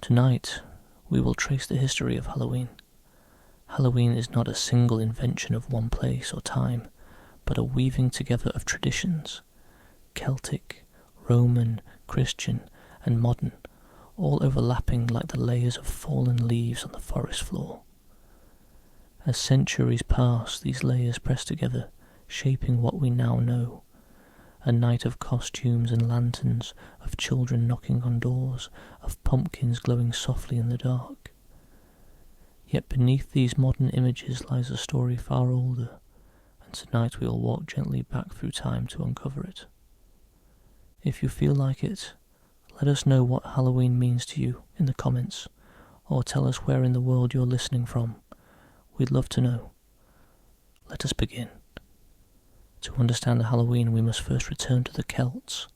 Tonight, we will trace the history of Halloween. Halloween is not a single invention of one place or time, but a weaving together of traditions, Celtic, Roman, Christian, and modern, all overlapping like the layers of fallen leaves on the forest floor. As centuries pass, these layers press together, shaping what we now know. A night of costumes and lanterns, of children knocking on doors, of pumpkins glowing softly in the dark. Yet beneath these modern images lies a story far older, and tonight we will walk gently back through time to uncover it. If you feel like it, let us know what Halloween means to you in the comments, or tell us where in the world you're listening from. We'd love to know. Let us begin. To understand Halloween, we must first return to the Celts,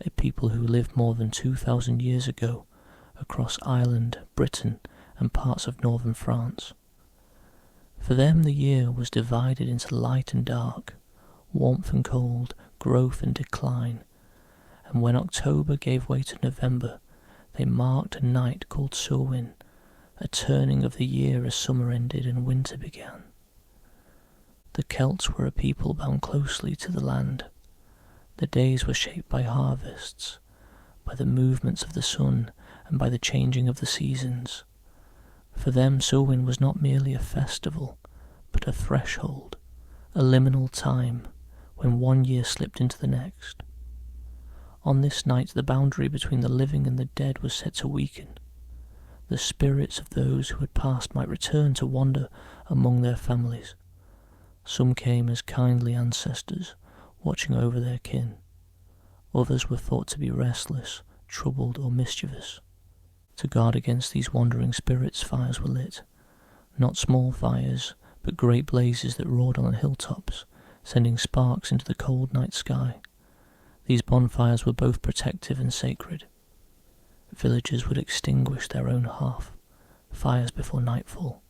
a people who lived more than 2,000 years ago across Ireland, Britain, and parts of northern France. For them the year was divided into light and dark, warmth and cold, growth and decline, and when October gave way to November, they marked a night called Samhain, a turning of the year as summer ended and winter began. The Celts were a people bound closely to the land. The days were shaped by harvests, by the movements of the sun, and by the changing of the seasons. For them, Samhain was not merely a festival, but a threshold, a liminal time, when one year slipped into the next. On this night, the boundary between the living and the dead was set to weaken. The spirits of those who had passed might return to wander among their families. Some came as kindly ancestors, watching over their kin. Others were thought to be restless, troubled, or mischievous. To guard against these wandering spirits, fires were lit. Not small fires, but great blazes that roared on the hilltops, sending sparks into the cold night sky. These bonfires were both protective and sacred. Villagers would extinguish their own hearth fires before nightfall,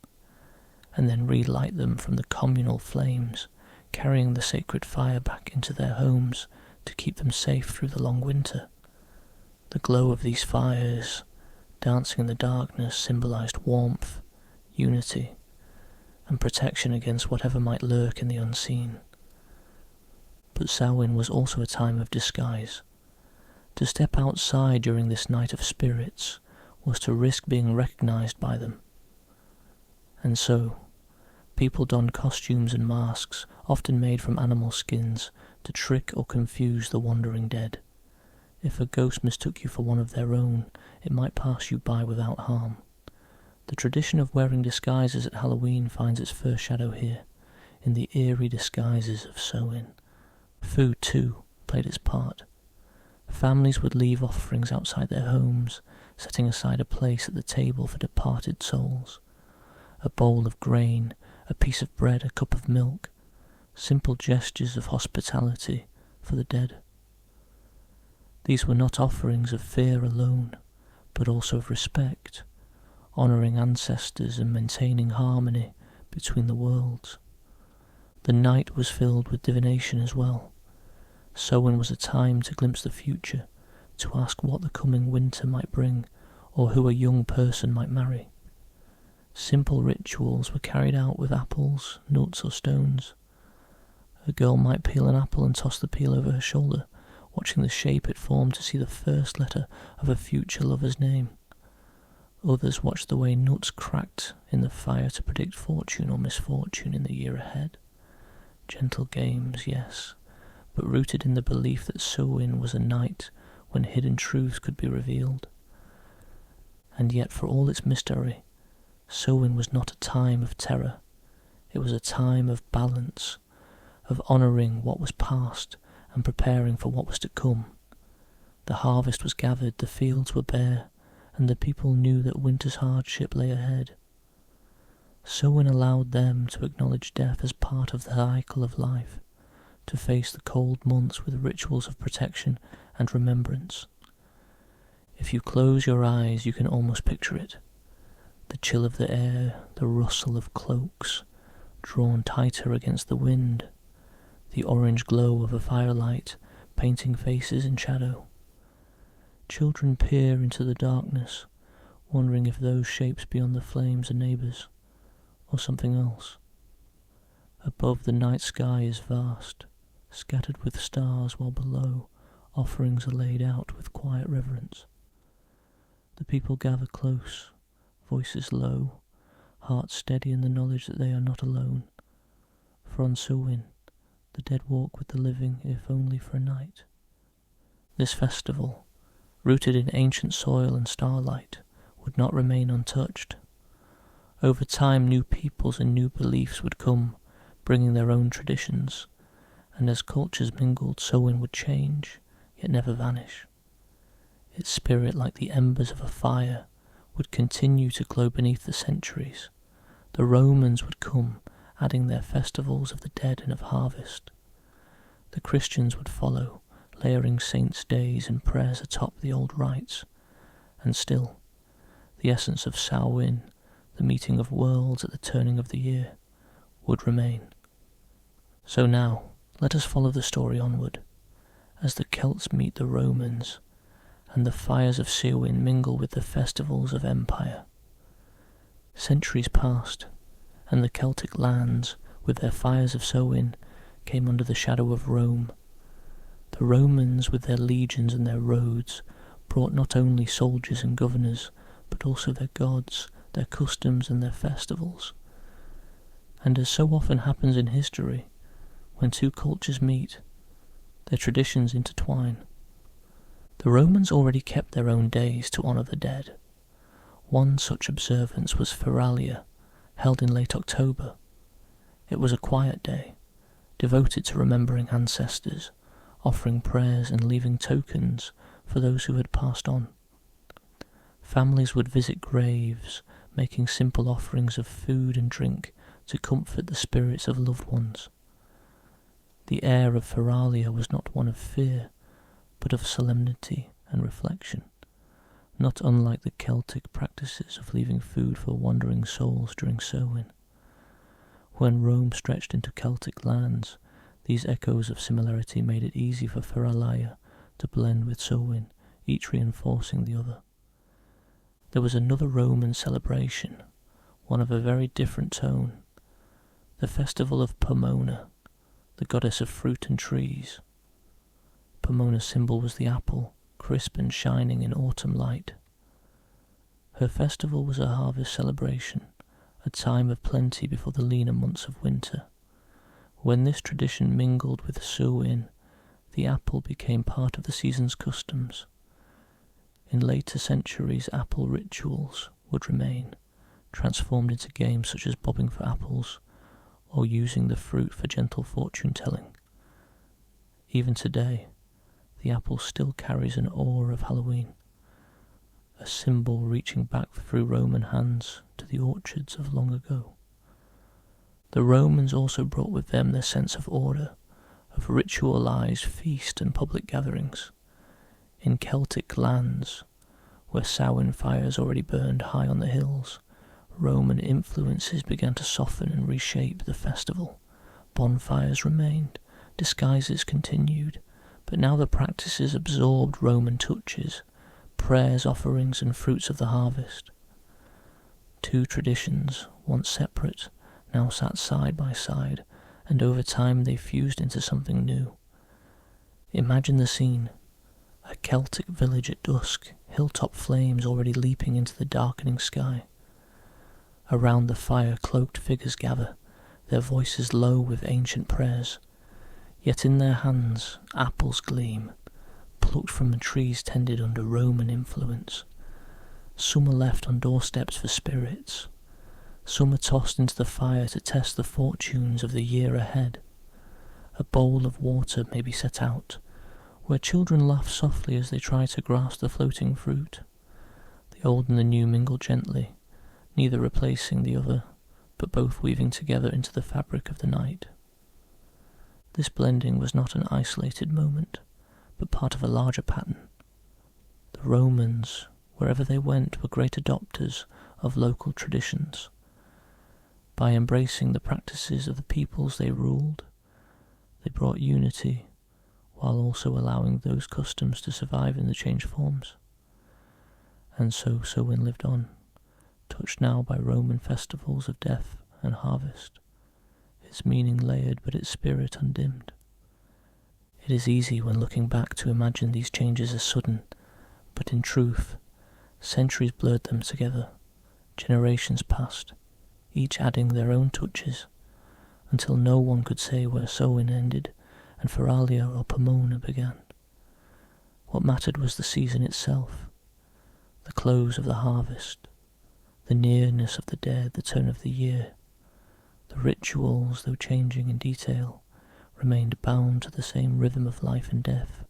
and then relight them from the communal flames, carrying the sacred fire back into their homes to keep them safe through the long winter. The glow of these fires, dancing in the darkness, symbolized warmth, unity, and protection against whatever might lurk in the unseen. But Samhain was also a time of disguise. To step outside during this night of spirits was to risk being recognized by them. And so, people donned costumes and masks, often made from animal skins, to trick or confuse the wandering dead. If a ghost mistook you for one of their own, it might pass you by without harm. The tradition of wearing disguises at Halloween finds its first shadow here, in the eerie disguises of Samhain. Food, too, played its part. Families would leave offerings outside their homes, setting aside a place at the table for departed souls. A bowl of grain, a piece of bread, a cup of milk, simple gestures of hospitality for the dead. These were not offerings of fear alone, but also of respect, honouring ancestors and maintaining harmony between the worlds. The night was filled with divination as well. Samhain was a time to glimpse the future, to ask what the coming winter might bring, or who a young person might marry. Simple rituals were carried out with apples, nuts, or stones. A girl might peel an apple and toss the peel over her shoulder, watching the shape it formed to see the first letter of a future lover's name. Others watched the way nuts cracked in the fire to predict fortune or misfortune in the year ahead. Gentle games, yes, but rooted in the belief that Samhain was a night when hidden truths could be revealed. And yet, for all its mystery, Samhain was not a time of terror. It was a time of balance, of honouring what was past and preparing for what was to come. The harvest was gathered, the fields were bare, and the people knew that winter's hardship lay ahead. Samhain allowed them to acknowledge death as part of the cycle of life, to face the cold months with rituals of protection and remembrance. If you close your eyes, you can almost picture it. The chill of the air, the rustle of cloaks, drawn tighter against the wind, the orange glow of a firelight painting faces in shadow. Children peer into the darkness, wondering if those shapes beyond the flames are neighbours, or something else. Above, the night sky is vast, scattered with stars, while below offerings are laid out with quiet reverence. The people gather close, voices low, hearts steady in the knowledge that they are not alone. For on Samhain, the dead walk with the living, if only for a night. This festival, rooted in ancient soil and starlight, would not remain untouched. Over time, new peoples and new beliefs would come, bringing their own traditions, and as cultures mingled, Samhain would change, yet never vanish. Its spirit, like the embers of a fire, would continue to glow beneath the centuries. The Romans would come, adding their festivals of the dead and of harvest. The Christians would follow, layering saints' days and prayers atop the old rites. And still, the essence of Samhain, the meeting of worlds at the turning of the year, would remain. So now, let us follow the story onward, as the Celts meet the Romans, and the fires of Samhain mingle with the festivals of empire. Centuries passed, and the Celtic lands, with their fires of Samhain, came under the shadow of Rome. The Romans, with their legions and their roads, brought not only soldiers and governors, but also their gods, their customs and their festivals. And as so often happens in history, when two cultures meet, their traditions intertwine. The Romans already kept their own days to honour the dead. One such observance was Feralia, held in late October. It was a quiet day, devoted to remembering ancestors, offering prayers and leaving tokens for those who had passed on. Families would visit graves, making simple offerings of food and drink to comfort the spirits of loved ones. The air of Feralia was not one of fear, but of solemnity and reflection, not unlike the Celtic practices of leaving food for wandering souls during Samhain. When Rome stretched into Celtic lands, these echoes of similarity made it easy for Feralia to blend with Samhain, each reinforcing the other. There was another Roman celebration, one of a very different tone, the festival of Pomona, the goddess of fruit and trees. Pomona's symbol was the apple, crisp and shining in autumn light. Her festival was a harvest celebration, a time of plenty before the leaner months of winter. When this tradition mingled with Samhain, the apple became part of the season's customs. In later centuries, apple rituals would remain, transformed into games such as bobbing for apples, or using the fruit for gentle fortune-telling. Even today, the apple still carries an aura of Halloween, a symbol reaching back through Roman hands to the orchards of long ago. The Romans also brought with them their sense of order, of ritualized feast and public gatherings. In Celtic lands, where Samhain fires already burned high on the hills, Roman influences began to soften and reshape the festival. Bonfires remained, disguises continued, but now the practices absorbed Roman touches, prayers, offerings, and fruits of the harvest. Two traditions, once separate, now sat side by side, and over time they fused into something new. Imagine the scene: a Celtic village at dusk, hilltop flames already leaping into the darkening sky. Around the fire cloaked figures gather, their voices low with ancient prayers, yet in their hands apples gleam, plucked from the trees tended under Roman influence. Some are left on doorsteps for spirits, some are tossed into the fire to test the fortunes of the year ahead. A bowl of water may be set out, where children laugh softly as they try to grasp the floating fruit. The old and the new mingle gently, neither replacing the other, but both weaving together into the fabric of the night. This blending was not an isolated moment, but part of a larger pattern. The Romans, wherever they went, were great adopters of local traditions. By embracing the practices of the peoples they ruled, they brought unity, while also allowing those customs to survive in the changed forms. And so Samhain lived on, touched now by Roman festivals of death and harvest, its meaning layered but its spirit undimmed. It is easy when looking back to imagine these changes as sudden, but in truth, centuries blurred them together, generations passed, each adding their own touches, until no one could say where Samhain ended and Feralia or Pomona began. What mattered was the season itself, the close of the harvest, the nearness of the dead, the turn of the year. The rituals, though changing in detail, remained bound to the same rhythm of life and death,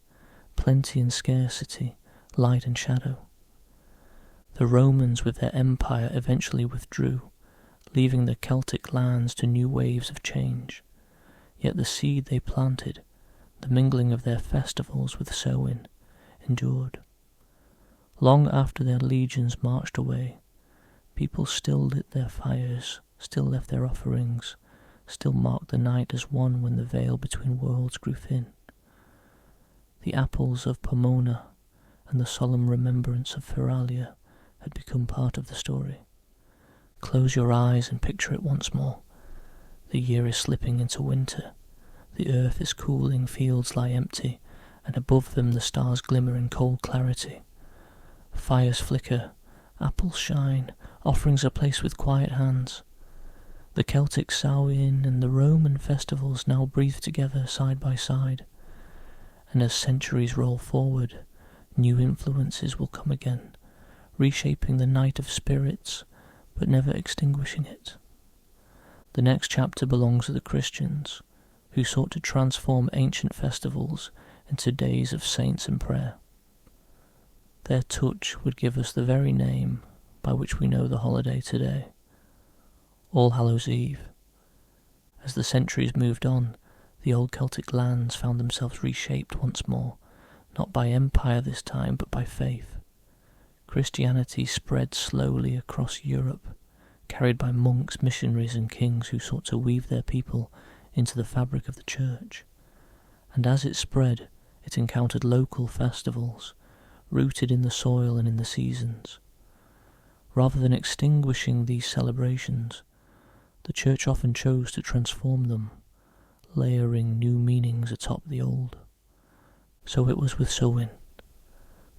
plenty and scarcity, light and shadow. The Romans with their empire eventually withdrew, leaving the Celtic lands to new waves of change. Yet the seed they planted, the mingling of their festivals with Samhain, endured. Long after their legions marched away, people still lit their fires, still left their offerings, still marked the night as one when the veil between worlds grew thin. The apples of Pomona and the solemn remembrance of Feralia had become part of the story. Close your eyes and picture it once more. The year is slipping into winter. The earth is cooling, fields lie empty, and above them the stars glimmer in cold clarity. Fires flicker, apples shine, offerings are placed with quiet hands. The Celtic Samhain and the Roman festivals now breathe together side by side, and as centuries roll forward, new influences will come again, reshaping the night of spirits, but never extinguishing it. The next chapter belongs to the Christians, who sought to transform ancient festivals into days of saints and prayer. Their touch would give us the very name by which we know the holiday today, All Hallows Eve. As the centuries moved on, the old Celtic lands found themselves reshaped once more, not by empire this time, but by faith. Christianity spread slowly across Europe, carried by monks, missionaries and kings who sought to weave their people into the fabric of the church. And as it spread, it encountered local festivals, rooted in the soil and in the seasons. Rather than extinguishing these celebrations, the church often chose to transform them, layering new meanings atop the old. So it was with Samhain.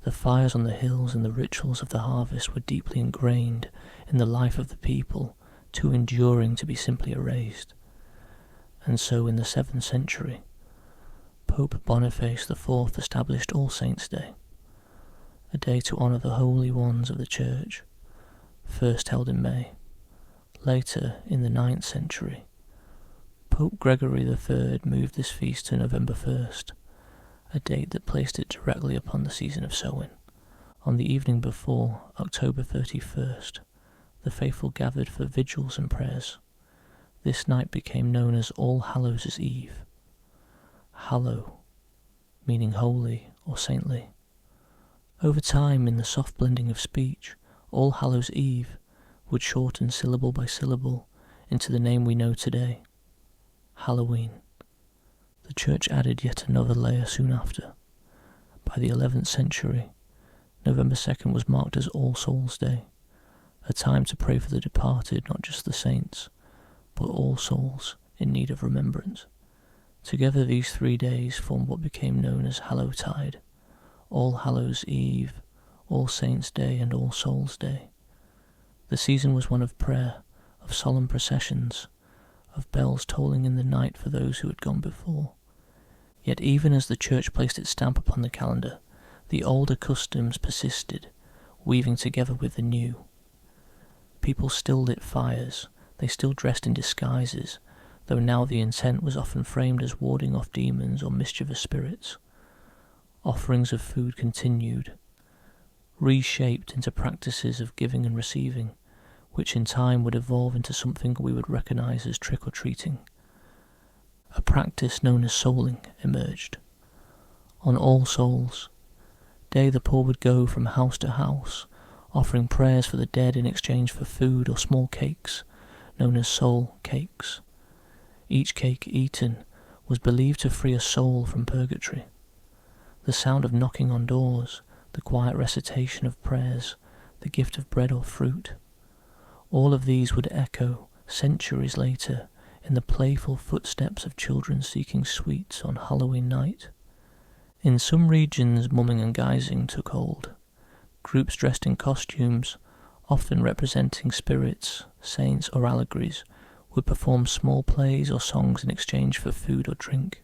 The fires on the hills and the rituals of the harvest were deeply ingrained in the life of the people, too enduring to be simply erased. And so in the 7th century, Pope Boniface IV established All Saints' Day, a day to honour the holy ones of the Church, first held in May. Later, in the 9th century, Pope Gregory III moved this feast to November 1st, a date that placed it directly upon the season of Samhain. On the evening before, October 31st, the faithful gathered for vigils and prayers. This night became known as All Hallows' Eve. Hallow, meaning holy or saintly. Over time, in the soft blending of speech, All Hallows' Eve would shorten syllable by syllable into the name we know today, Halloween. The church added yet another layer soon after. By the 11th century, November 2nd was marked as All Souls' Day, a time to pray for the departed, not just the saints, but all souls in need of remembrance. Together these 3 days formed what became known as Hallowtide, All Hallows' Eve, All Saints' Day and All Souls' Day. The season was one of prayer, of solemn processions, of bells tolling in the night for those who had gone before. Yet even as the church placed its stamp upon the calendar, the older customs persisted, weaving together with the new. People still lit fires, they still dressed in disguises, though now the intent was often framed as warding off demons or mischievous spirits. Offerings of food continued, reshaped into practices of giving and receiving, which in time would evolve into something we would recognise as trick-or-treating. A practice known as souling emerged. On All Souls' Day the poor would go from house to house, offering prayers for the dead in exchange for food or small cakes, known as soul cakes. Each cake eaten was believed to free a soul from purgatory. The sound of knocking on doors, the quiet recitation of prayers, the gift of bread or fruit. All of these would echo, centuries later, in the playful footsteps of children seeking sweets on Halloween night. In some regions, mumming and guising took hold. Groups dressed in costumes, often representing spirits, saints or allegories, would perform small plays or songs in exchange for food or drink.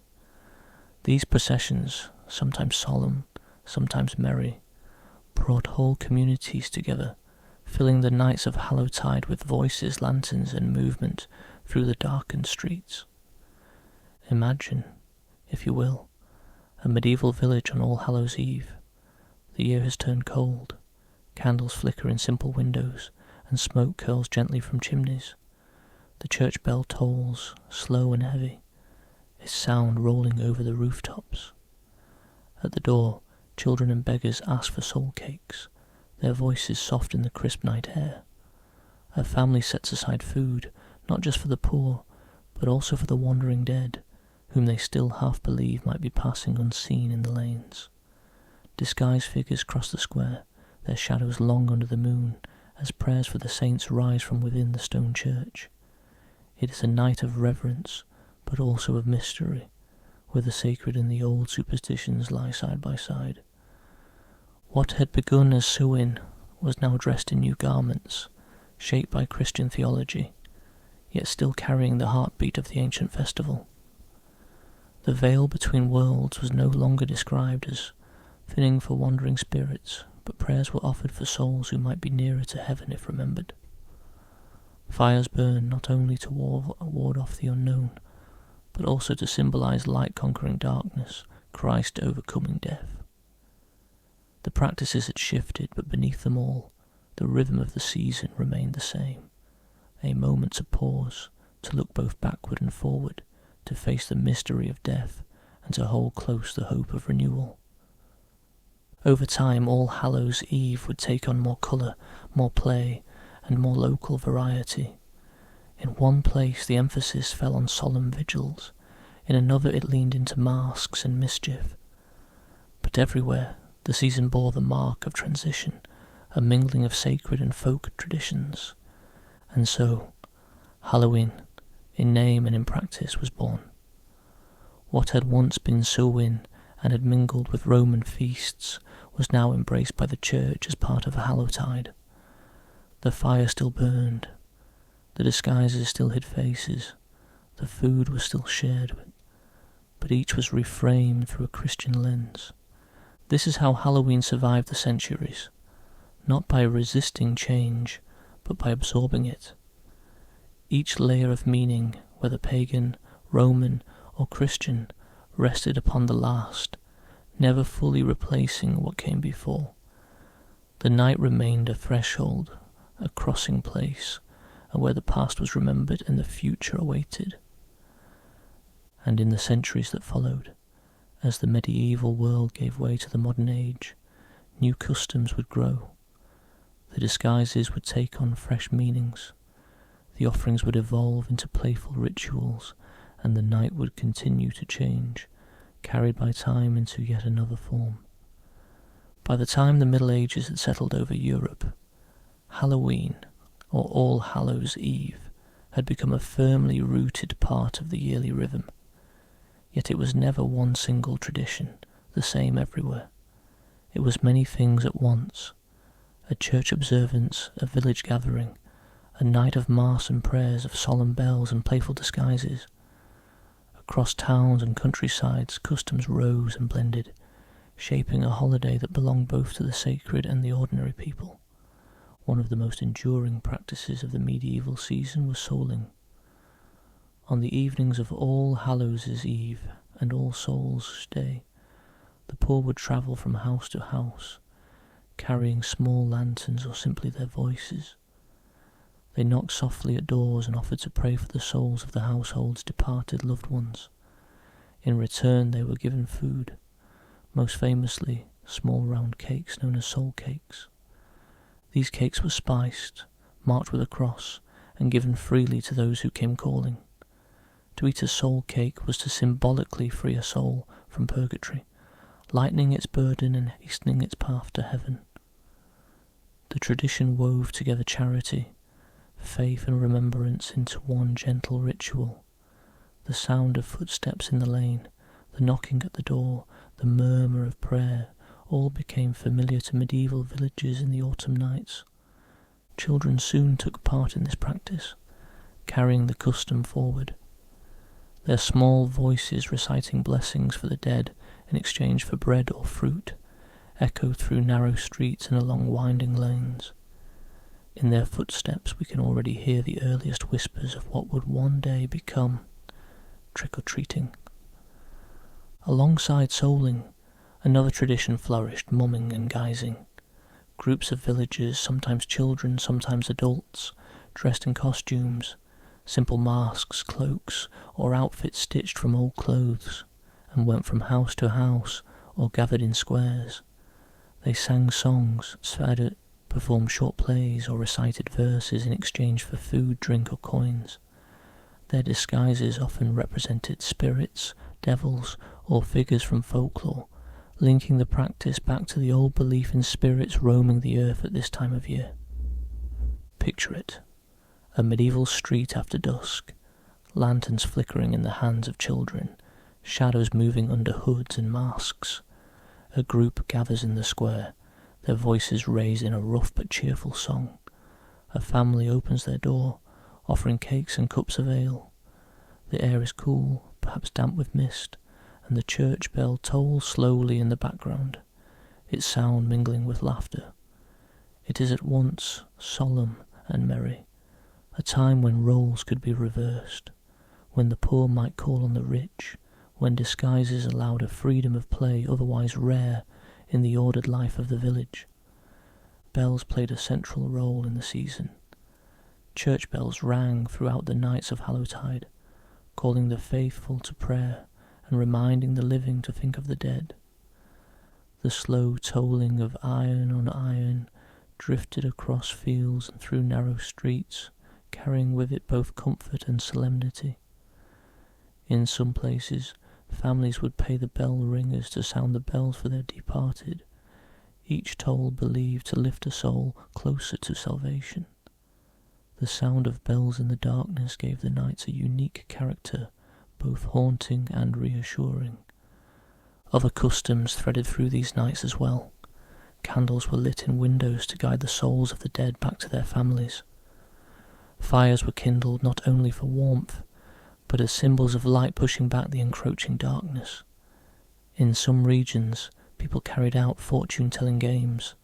These processions, sometimes solemn, sometimes merry, brought whole communities together, filling the nights of Hallowtide with voices, lanterns and movement through the darkened streets. Imagine, if you will, a medieval village on All Hallows Eve. The year has turned cold, candles flicker in simple windows, and smoke curls gently from chimneys. The church bell tolls, slow and heavy, its sound rolling over the rooftops. At the door, children and beggars ask for soul cakes, their voices soft in the crisp night air. A family sets aside food, not just for the poor, but also for the wandering dead, whom they still half believe might be passing unseen in the lanes. Disguised figures cross the square, their shadows long under the moon, as prayers for the saints rise from within the stone church. It is a night of reverence, but also of mystery, where the sacred and the old superstitions lie side by side. What had begun as Samhain was now dressed in new garments, shaped by Christian theology, yet still carrying the heartbeat of the ancient festival. The veil between worlds was no longer described as thinning for wandering spirits, but prayers were offered for souls who might be nearer to heaven if remembered. Fires burned not only to ward off the unknown, but also to symbolize light conquering darkness, Christ overcoming death. The practices had shifted, but beneath them all, the rhythm of the season remained the same. A moment to pause, to look both backward and forward, to face the mystery of death, and to hold close the hope of renewal. Over time, All Hallows Eve would take on more colour, more play, and more local variety. In one place the emphasis fell on solemn vigils, in another it leaned into masks and mischief. But everywhere the season bore the mark of transition, a mingling of sacred and folk traditions. And so, Halloween, in name and in practice, was born. What had once been Samhain and had mingled with Roman feasts was now embraced by the church as part of a Hallowtide. The fire still burned, the disguises still hid faces, the food was still shared, but each was reframed through a Christian lens. This is how Halloween survived the centuries, not by resisting change, but by absorbing it. Each layer of meaning, whether pagan, Roman, or Christian, rested upon the last, never fully replacing what came before. The night remained a threshold, a crossing place, where the past was remembered and the future awaited. And in the centuries that followed, as the medieval world gave way to the modern age, new customs would grow. The disguises would take on fresh meanings, the offerings would evolve into playful rituals, and the night would continue to change, carried by time into yet another form. By the time the Middle Ages had settled over Europe, Halloween, or All Hallows Eve, had become a firmly rooted part of the yearly rhythm. Yet it was never one single tradition, the same everywhere. It was many things at once: a church observance, a village gathering, a night of mass and prayers, of solemn bells and playful disguises. Across towns and countrysides, customs rose and blended, shaping a holiday that belonged both to the sacred and the ordinary people. One of the most enduring practices of the medieval season was souling. On the evenings of All Hallows' Eve and All Souls' Day, the poor would travel from house to house, carrying small lanterns or simply their voices. They knocked softly at doors and offered to pray for the souls of the household's departed loved ones. In return they were given food, most famously small round cakes known as soul cakes. These cakes were spiced, marked with a cross, and given freely to those who came calling. To eat a soul cake was to symbolically free a soul from purgatory, lightening its burden and hastening its path to heaven. The tradition wove together charity, faith and remembrance into one gentle ritual. The sound of footsteps in the lane, the knocking at the door, the murmur of prayer, all became familiar to medieval villagers in the autumn nights. Children soon took part in this practice, carrying the custom forward, their small voices reciting blessings for the dead in exchange for bread or fruit, echoed through narrow streets and along winding lanes. In their footsteps we can already hear the earliest whispers of what would one day become trick-or-treating. Alongside souling, another tradition flourished, mumming and guising. Groups of villagers, sometimes children, sometimes adults, dressed in costumes, simple masks, cloaks, or outfits stitched from old clothes, and went from house to house or gathered in squares. They sang songs, performed short plays, or recited verses in exchange for food, drink, or coins. Their disguises often represented spirits, devils, or figures from folklore, linking the practice back to the old belief in spirits roaming the earth at this time of year. Picture it: a medieval street after dusk, lanterns flickering in the hands of children, shadows moving under hoods and masks. A group gathers in the square, their voices raised in a rough but cheerful song. A family opens their door, offering cakes and cups of ale. The air is cool, perhaps damp with mist, and the church bell tolls slowly in the background, its sound mingling with laughter. It is at once solemn and merry, a time when roles could be reversed, when the poor might call on the rich, when disguises allowed a freedom of play otherwise rare in the ordered life of the village. Bells played a central role in the season. Church bells rang throughout the nights of Hallowtide, calling the faithful to prayer and reminding the living to think of the dead. The slow tolling of iron on iron drifted across fields and through narrow streets, carrying with it both comfort and solemnity. In some places, families would pay the bell ringers to sound the bells for their departed, each toll believed to lift a soul closer to salvation. The sound of bells in the darkness gave the nights a unique character, both haunting and reassuring. Other customs threaded through these nights as well. Candles were lit in windows to guide the souls of the dead back to their families. Fires were kindled not only for warmth, but as symbols of light pushing back the encroaching darkness. In some regions, people carried out fortune-telling games,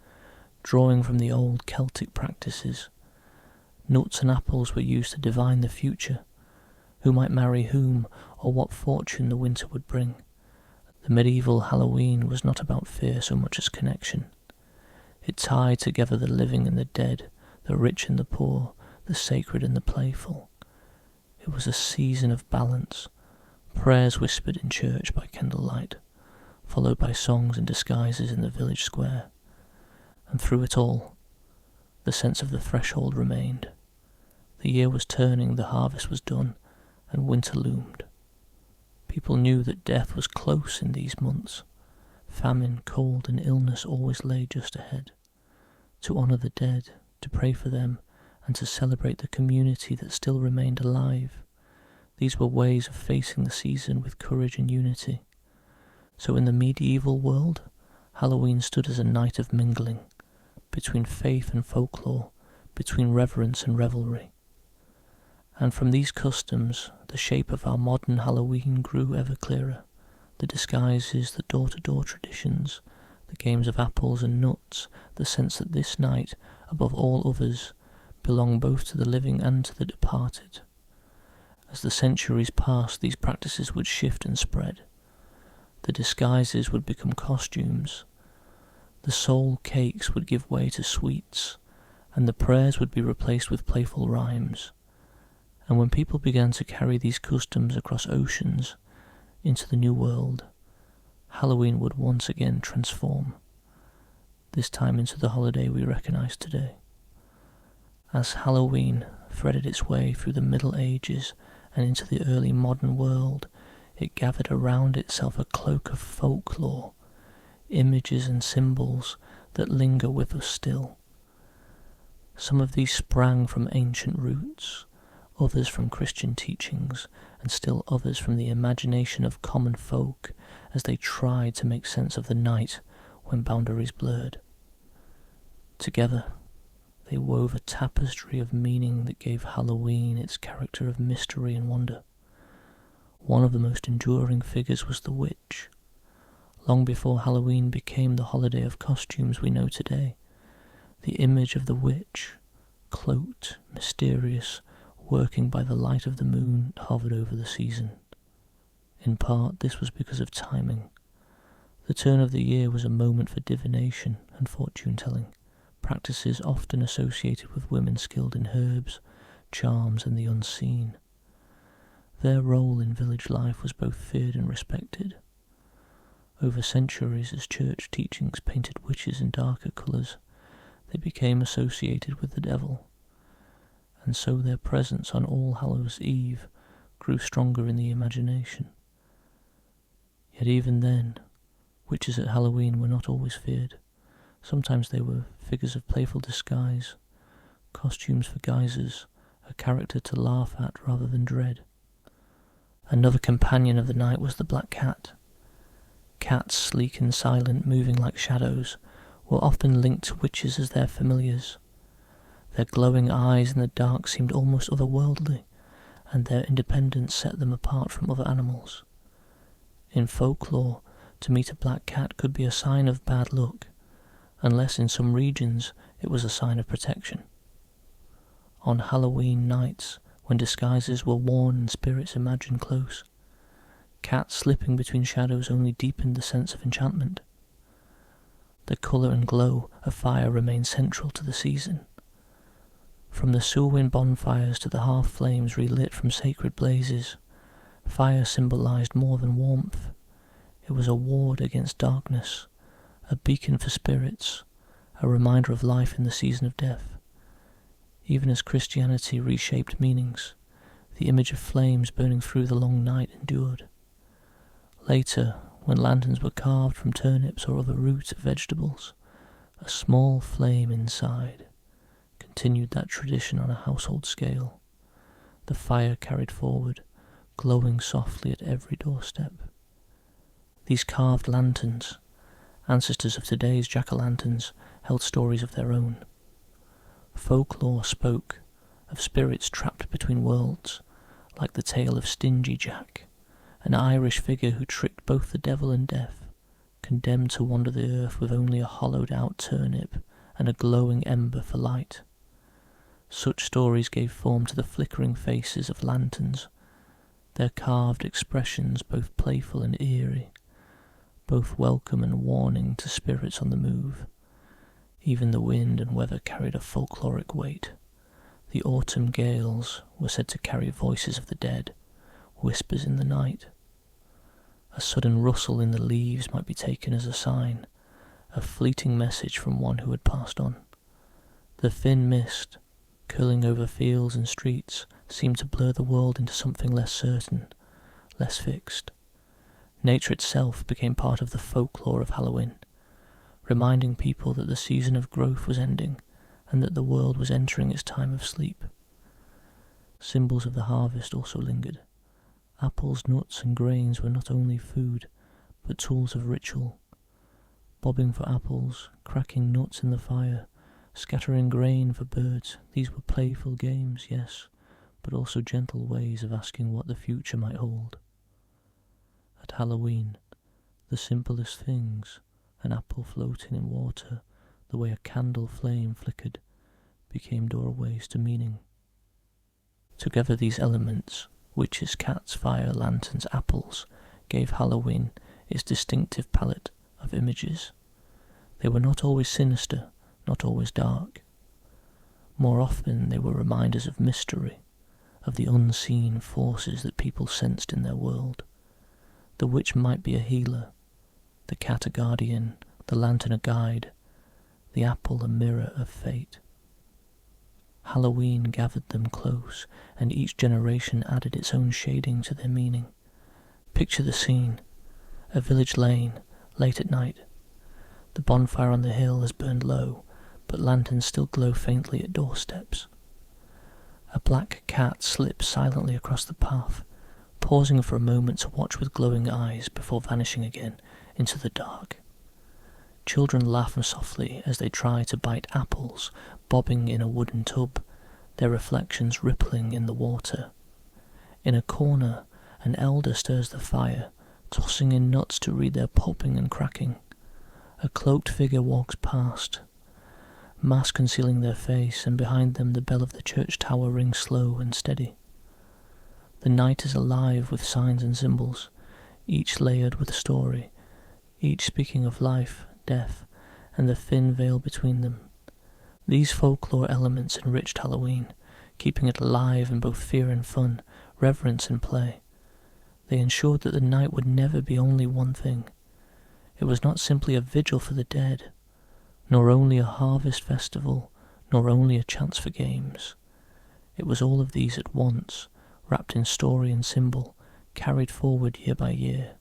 drawing from the old Celtic practices. Nuts and apples were used to divine the future, who might marry whom, or what fortune the winter would bring. The medieval Halloween was not about fear so much as connection. It tied together the living and the dead, the rich and the poor, the sacred and the playful. It was a season of balance, prayers whispered in church by candlelight, followed by songs and disguises in the village square. And through it all, the sense of the threshold remained. The year was turning, the harvest was done, and winter loomed. People knew that death was close in these months. Famine, cold, and illness always lay just ahead. To honour the dead, to pray for them, and to celebrate the community that still remained alive, these were ways of facing the season with courage and unity. So in the medieval world, Halloween stood as a night of mingling, between faith and folklore, between reverence and revelry. And from these customs, the shape of our modern Halloween grew ever clearer. The disguises, the door-to-door traditions, the games of apples and nuts, the sense that this night, above all others, belonged both to the living and to the departed. As the centuries passed, these practices would shift and spread. The disguises would become costumes. The soul cakes would give way to sweets, and the prayers would be replaced with playful rhymes. And when people began to carry these customs across oceans into the new world, Halloween would once again transform, this time into the holiday we recognise today. As Halloween threaded its way through the Middle Ages and into the early modern world, it gathered around itself a cloak of folklore, images and symbols that linger with us still. Some of these sprang from ancient roots, others from Christian teachings, and still others from the imagination of common folk as they tried to make sense of the night when boundaries blurred. Together, they wove a tapestry of meaning that gave Halloween its character of mystery and wonder. One of the most enduring figures was the witch. Long before Halloween became the holiday of costumes we know today, the image of the witch, cloaked, mysterious, working by the light of the moon, hovered over the season. In part, this was because of timing. The turn of the year was a moment for divination and fortune-telling, practices often associated with women skilled in herbs, charms, and the unseen. Their role in village life was both feared and respected. Over centuries, as church teachings painted witches in darker colours, they became associated with the devil, and so their presence on All Hallows' Eve grew stronger in the imagination. Yet even then, witches at Halloween were not always feared. Sometimes they were figures of playful disguise, costumes for guises, a character to laugh at rather than dread. Another companion of the night was the black cat. Cats, sleek and silent, moving like shadows, were often linked to witches as their familiars. Their glowing eyes in the dark seemed almost otherworldly, and their independence set them apart from other animals. In folklore, to meet a black cat could be a sign of bad luck, unless in some regions it was a sign of protection. On Halloween nights, when disguises were worn and spirits imagined close, cats slipping between shadows only deepened the sense of enchantment. The colour and glow of fire remained central to the season. From the Samhain bonfires to the half flames relit from sacred blazes, fire symbolised more than warmth. It was a ward against darkness, a beacon for spirits, a reminder of life in the season of death. Even as Christianity reshaped meanings, the image of flames burning through the long night endured. Later, when lanterns were carved from turnips or other root vegetables, a small flame inside continued that tradition on a household scale. The fire carried forward, glowing softly at every doorstep. These carved lanterns, ancestors of today's jack-o'-lanterns, held stories of their own. Folklore spoke of spirits trapped between worlds, like the tale of Stingy Jack, an Irish figure who tricked both the devil and death, condemned to wander the earth with only a hollowed-out turnip and a glowing ember for light. Such stories gave form to the flickering faces of lanterns, their carved expressions both playful and eerie, both welcome and warning to spirits on the move. Even the wind and weather carried a folkloric weight. The autumn gales were said to carry voices of the dead, whispers in the night. A sudden rustle in the leaves might be taken as a sign, a fleeting message from one who had passed on. The thin mist, curling over fields and streets, seemed to blur the world into something less certain, less fixed. Nature itself became part of the folklore of Halloween, reminding people that the season of growth was ending and that the world was entering its time of sleep. Symbols of the harvest also lingered. Apples, nuts, and grains were not only food, but tools of ritual. Bobbing for apples, cracking nuts in the fire, scattering grain for birds, these were playful games, yes, but also gentle ways of asking what the future might hold. At Halloween, the simplest things, an apple floating in water, the way a candle flame flickered, became doorways to meaning. Together these elements, witches, cats, fire, lanterns, apples, gave Halloween its distinctive palette of images. They were not always sinister, not always dark. More often they were reminders of mystery, of the unseen forces that people sensed in their world. The witch might be a healer, the cat a guardian, the lantern a guide, the apple a mirror of fate. Halloween gathered them close, and each generation added its own shading to their meaning. Picture the scene: a village lane, late at night. The bonfire on the hill has burned low, but lanterns still glow faintly at doorsteps. A black cat slips silently across the path, pausing for a moment to watch with glowing eyes before vanishing again into the dark. Children laugh softly as they try to bite apples bobbing in a wooden tub, their reflections rippling in the water. In a corner, an elder stirs the fire, tossing in nuts to read their popping and cracking. A cloaked figure walks past, mask concealing their face, and behind them the bell of the church tower rings slow and steady. The night is alive with signs and symbols, each layered with story, each speaking of life, death, and the thin veil between them. These folklore elements enriched Halloween, keeping it alive in both fear and fun, reverence and play. They ensured that the night would never be only one thing. It was not simply a vigil for the dead, nor only a harvest festival, nor only a chance for games. It was all of these at once, wrapped in story and symbol, carried forward year by year.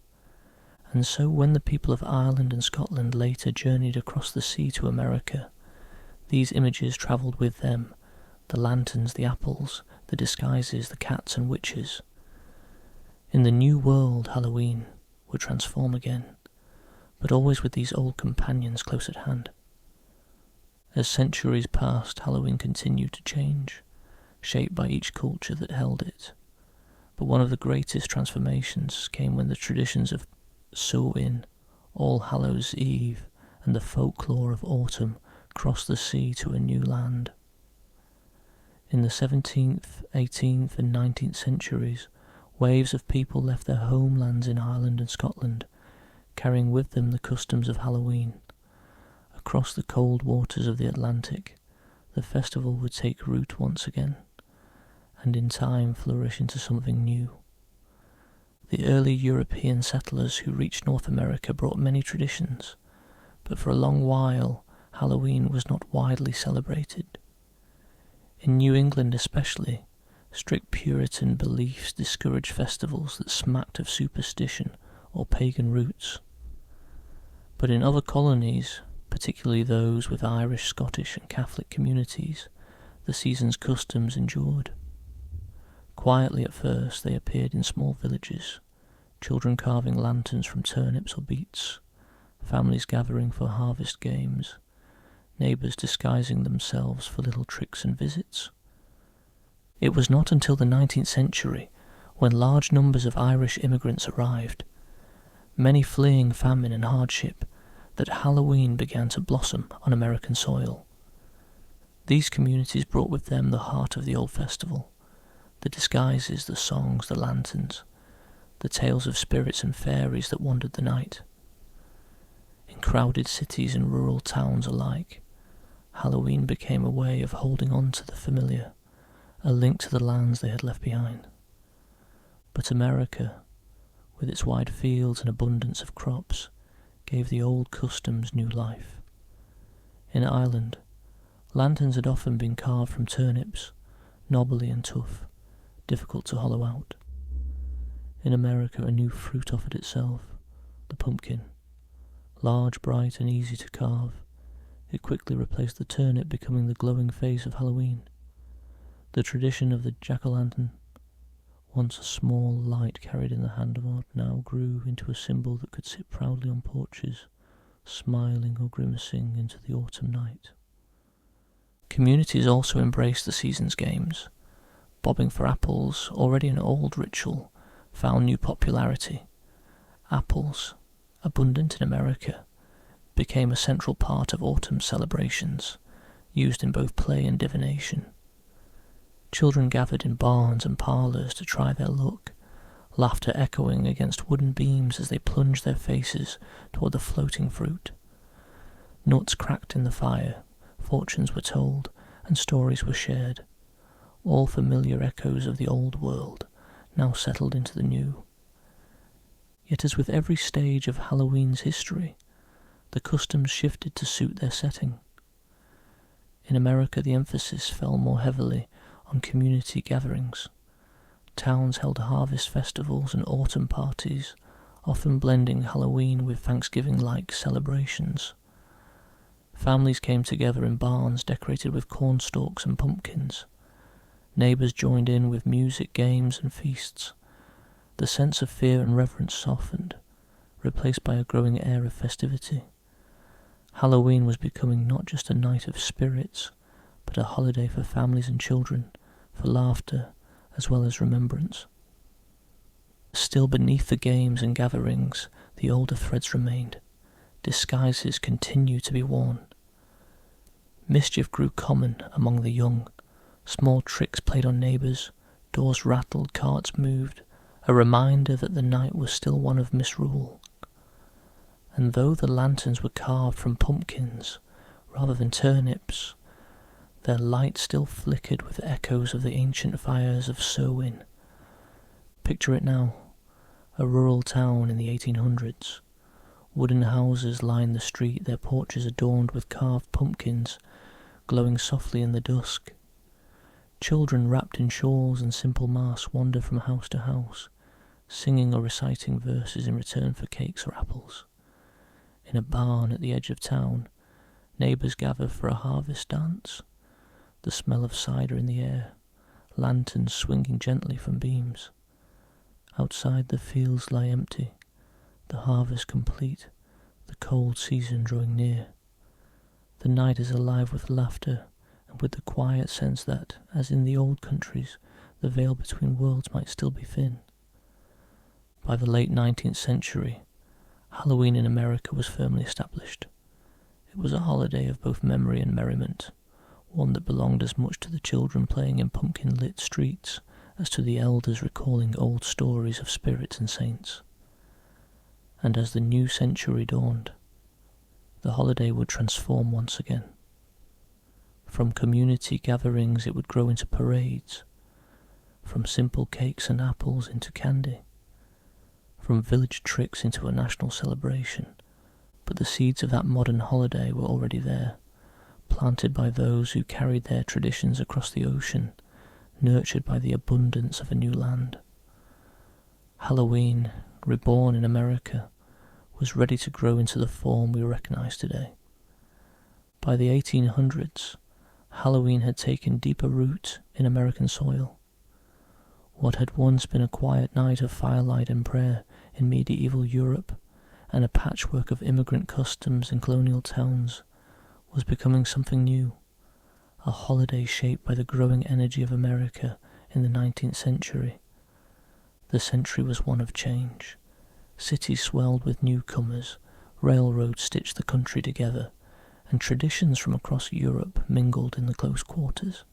And so when the people of Ireland and Scotland later journeyed across the sea to America, these images travelled with them, the lanterns, the apples, the disguises, the cats and witches. In the new world, Halloween would transform again, but always with these old companions close at hand. As centuries passed, Halloween continued to change, shaped by each culture that held it. But one of the greatest transformations came when the traditions of Samhain, All Hallows' Eve, and the folklore of autumn crossed the sea to a new land. In the 17th, 18th and 19th centuries, waves of people left their homelands in Ireland and Scotland, carrying with them the customs of Halloween. Across the cold waters of the Atlantic, the festival would take root once again, and in time flourish into something new. The early European settlers who reached North America brought many traditions, but for a long while Halloween was not widely celebrated. In New England especially, strict Puritan beliefs discouraged festivals that smacked of superstition or pagan roots. But in other colonies, particularly those with Irish, Scottish and Catholic communities, the season's customs endured. Quietly at first they appeared in small villages, children carving lanterns from turnips or beets, families gathering for harvest games, neighbours disguising themselves for little tricks and visits. It was not until the 19th century, when large numbers of Irish immigrants arrived, many fleeing famine and hardship, that Halloween began to blossom on American soil. These communities brought with them the heart of the old festival, the disguises, the songs, the lanterns, the tales of spirits and fairies that wandered the night. In crowded cities and rural towns alike, Halloween became a way of holding on to the familiar, a link to the lands they had left behind. But America, with its wide fields and abundance of crops, gave the old customs new life. In Ireland, lanterns had often been carved from turnips, knobbly and tough, difficult to hollow out. In America, a new fruit offered itself, the pumpkin. Large, bright and easy to carve, it quickly replaced the turnip, becoming the glowing face of Halloween. The tradition of the jack-o'-lantern, once a small light carried in the hand of art, now grew into a symbol that could sit proudly on porches, smiling or grimacing into the autumn night. Communities also embraced the season's games. Bobbing for apples, already an old ritual, found new popularity. Apples, abundant in America, became a central part of autumn celebrations, used in both play and divination. Children gathered in barns and parlours to try their luck, laughter echoing against wooden beams as they plunged their faces toward the floating fruit. Nuts cracked in the fire, fortunes were told, and stories were shared, all familiar echoes of the old world, now settled into the new. Yet as with every stage of Halloween's history, the customs shifted to suit their setting. In America, the emphasis fell more heavily on community gatherings. Towns held harvest festivals and autumn parties, often blending Halloween with Thanksgiving-like celebrations. Families came together in barns decorated with corn stalks and pumpkins. Neighbours joined in with music, games and feasts. The sense of fear and reverence softened, replaced by a growing air of festivity. Halloween was becoming not just a night of spirits, but a holiday for families and children, for laughter as well as remembrance. Still beneath the games and gatherings, the older threads remained. Disguises continued to be worn. Mischief grew common among the young. Small tricks played on neighbours, doors rattled, carts moved, a reminder that the night was still one of misrule. And though the lanterns were carved from pumpkins rather than turnips, their light still flickered with echoes of the ancient fires of Samhain. Picture it now, a rural town in the 1800s. Wooden houses line the street, their porches adorned with carved pumpkins, glowing softly in the dusk. Children wrapped in shawls and simple masks wander from house to house, singing or reciting verses in return for cakes or apples. In a barn at the edge of town, neighbours gather for a harvest dance, the smell of cider in the air, lanterns swinging gently from beams. Outside the fields lie empty, the harvest complete, the cold season drawing near. The night is alive with laughter and with the quiet sense that, as in the old countries, the veil between worlds might still be thin. By the late 19th century, Halloween in America was firmly established. It was a holiday of both memory and merriment, one that belonged as much to the children playing in pumpkin-lit streets as to the elders recalling old stories of spirits and saints. And as the new century dawned, the holiday would transform once again. From community gatherings it would grow into parades, from simple cakes and apples into candy, from village tricks into a national celebration. But the seeds of that modern holiday were already there, planted by those who carried their traditions across the ocean, nurtured by the abundance of a new land. Halloween, reborn in America, was ready to grow into the form we recognize today. By the 1800s, Halloween had taken deeper root in American soil. What had once been a quiet night of firelight and prayer in medieval Europe, and a patchwork of immigrant customs in colonial towns, was becoming something new, a holiday shaped by the growing energy of America in the 19th century. The century was one of change. Cities swelled with newcomers, railroads stitched the country together, and traditions from across Europe mingled in the close quarters.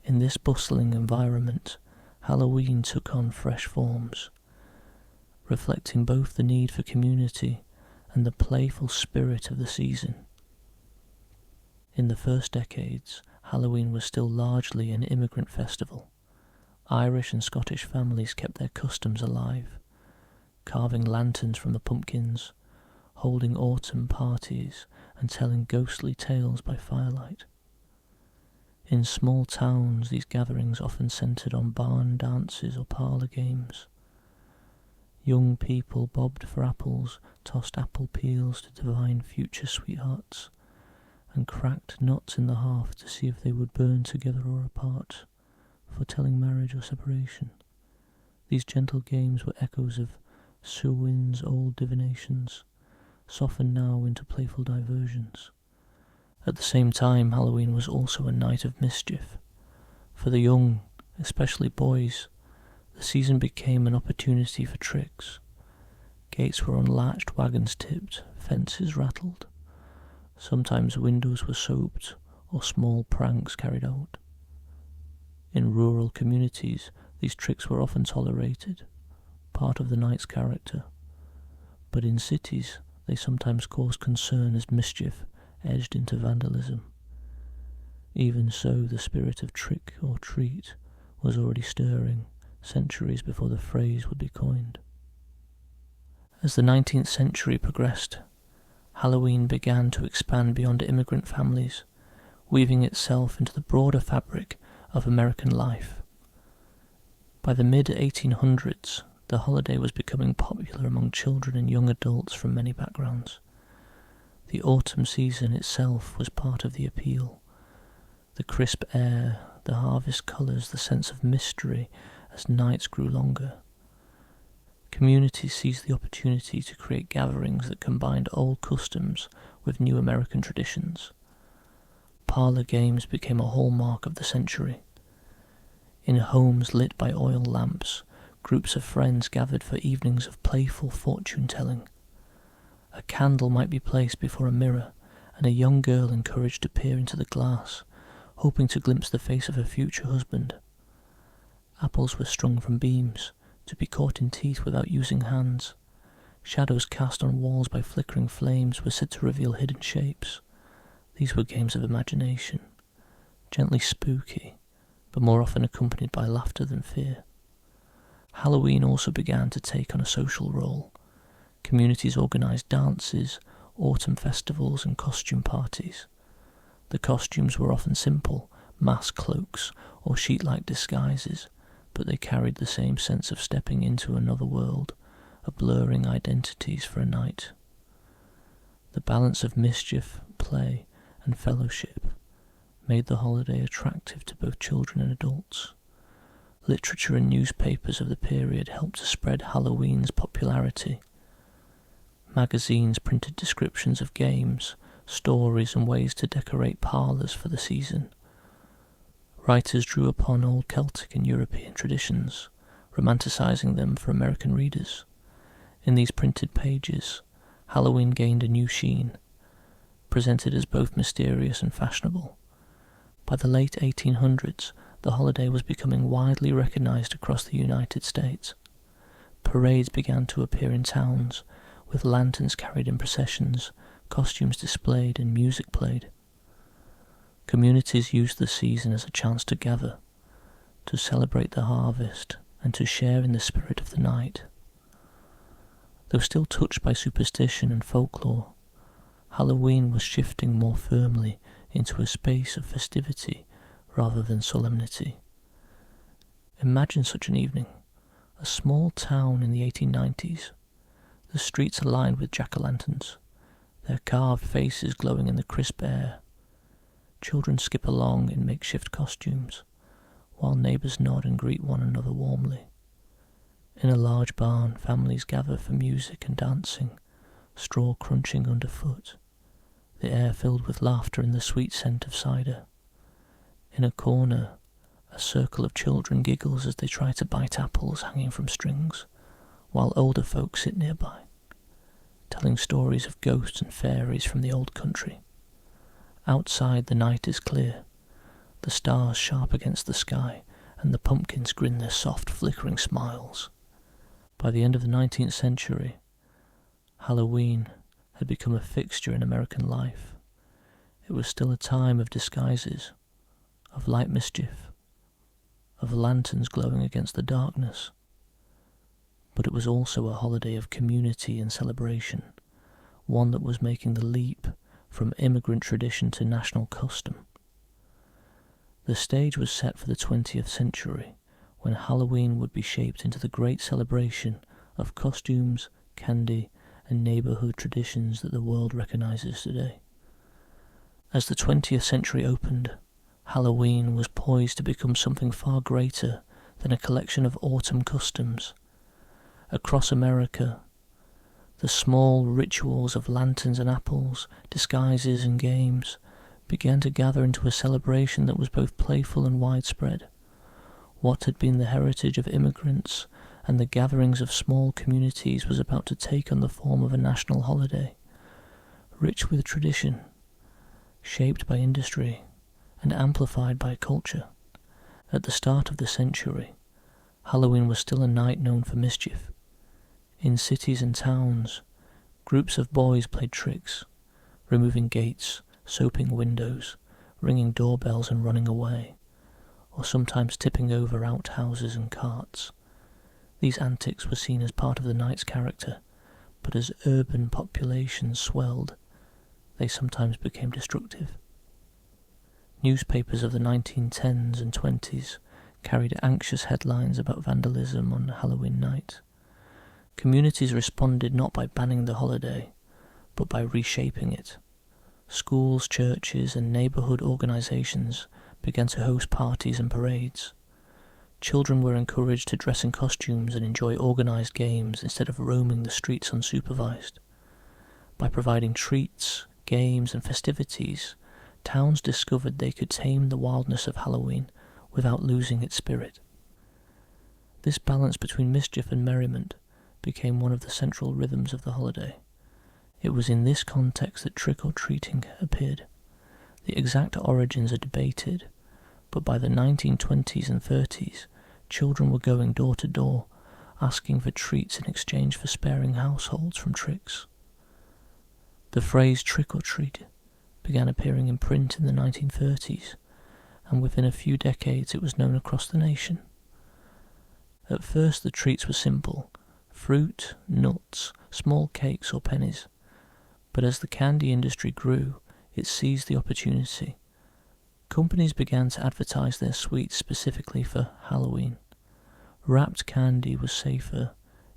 In this bustling environment, Halloween took on fresh forms, reflecting both the need for community and the playful spirit of the season. In the first decades, Halloween was still largely an immigrant festival. Irish and Scottish families kept their customs alive, carving lanterns from the pumpkins, holding autumn parties, and telling ghostly tales by firelight. In small towns, these gatherings often centred on barn dances or parlour games. Young people bobbed for apples, tossed apple peels to divine future sweethearts, and cracked nuts in the hearth to see if they would burn together or apart, foretelling marriage or separation. These gentle games were echoes of Samhain's old divinations, softened now into playful diversions. At the same time, Halloween was also a night of mischief. For the young, especially boys, the season became an opportunity for tricks. Gates were unlatched, wagons tipped, fences rattled. Sometimes windows were soaped, or small pranks carried out. In rural communities, these tricks were often tolerated, part of the night's character. But in cities, they sometimes caused concern as mischief edged into vandalism. Even so, the spirit of trick or treat was already stirring, centuries before the phrase would be coined. As the 19th century progressed, Halloween began to expand beyond immigrant families, weaving itself into the broader fabric of American life. By the mid-1800s, the holiday was becoming popular among children and young adults from many backgrounds. The autumn season itself was part of the appeal. The crisp air, the harvest colours, the sense of mystery as nights grew longer. Communities seized the opportunity to create gatherings that combined old customs with new American traditions. Parlour games became a hallmark of the century. In homes lit by oil lamps, groups of friends gathered for evenings of playful fortune-telling. A candle might be placed before a mirror, and a young girl encouraged to peer into the glass, hoping to glimpse the face of her future husband. Apples were strung from beams, to be caught in teeth without using hands. Shadows cast on walls by flickering flames were said to reveal hidden shapes. These were games of imagination, gently spooky, but more often accompanied by laughter than fear. Halloween also began to take on a social role. Communities organised dances, autumn festivals and costume parties. The costumes were often simple, mask cloaks or sheet-like disguises, but they carried the same sense of stepping into another world, of blurring identities for a night. The balance of mischief, play and fellowship made the holiday attractive to both children and adults. Literature and newspapers of the period helped to spread Halloween's popularity. Magazines printed descriptions of games, stories and ways to decorate parlours for the season. Writers drew upon old Celtic and European traditions, romanticising them for American readers. In these printed pages, Halloween gained a new sheen, presented as both mysterious and fashionable. By the late 1800s, the holiday was becoming widely recognised across the United States. Parades began to appear in towns, with lanterns carried in processions, costumes displayed and music played. Communities used the season as a chance to gather, to celebrate the harvest and to share in the spirit of the night. Though still touched by superstition and folklore, Halloween was shifting more firmly into a space of festivity rather than solemnity. Imagine such an evening, a small town in the 1890s, the streets are lined with jack-o'-lanterns, their carved faces glowing in the crisp air. Children skip along in makeshift costumes, while neighbours nod and greet one another warmly. In a large barn, families gather for music and dancing, straw crunching underfoot, the air filled with laughter and the sweet scent of cider. In a corner, a circle of children giggles as they try to bite apples hanging from strings, while older folk sit nearby, telling stories of ghosts and fairies from the old country. Outside the night is clear, the stars sharp against the sky, and the pumpkins grin their soft flickering smiles. By the end of the 19th century, Halloween had become a fixture in American life. It was still a time of disguises, of light mischief, of lanterns glowing against the darkness. But it was also a holiday of community and celebration, one that was making the leap from immigrant tradition to national custom. The stage was set for the 20th century, when Halloween would be shaped into the great celebration of costumes, candy, and neighbourhood traditions that the world recognises today. As the 20th century opened, Halloween was poised to become something far greater than a collection of autumn customs. Across America, the small rituals of lanterns and apples, disguises and games began to gather into a celebration that was both playful and widespread. What had been the heritage of immigrants and the gatherings of small communities was about to take on the form of a national holiday, rich with tradition, shaped by industry and amplified by culture. At the start of the century, Halloween was still a night known for mischief. In cities and towns, groups of boys played tricks, removing gates, soaping windows, ringing doorbells and running away, or sometimes tipping over outhouses and carts. These antics were seen as part of the night's character, but as urban populations swelled, they sometimes became destructive. Newspapers of the 1910s and 20s carried anxious headlines about vandalism on Halloween night. Communities responded not by banning the holiday, but by reshaping it. Schools, churches, and neighbourhood organisations began to host parties and parades. Children were encouraged to dress in costumes and enjoy organised games instead of roaming the streets unsupervised. By providing treats, games, and festivities, towns discovered they could tame the wildness of Halloween without losing its spirit. This balance between mischief and merriment became one of the central rhythms of the holiday. It was in this context that trick-or-treating appeared. The exact origins are debated, but by the 1920s and 30s, children were going door to door, asking for treats in exchange for sparing households from tricks. The phrase trick-or-treat began appearing in print in the 1930s, and within a few decades it was known across the nation. At first the treats were simple: fruit, nuts, small cakes or pennies. But as the candy industry grew, it seized the opportunity. Companies began to advertise their sweets specifically for Halloween. Wrapped candy was safer,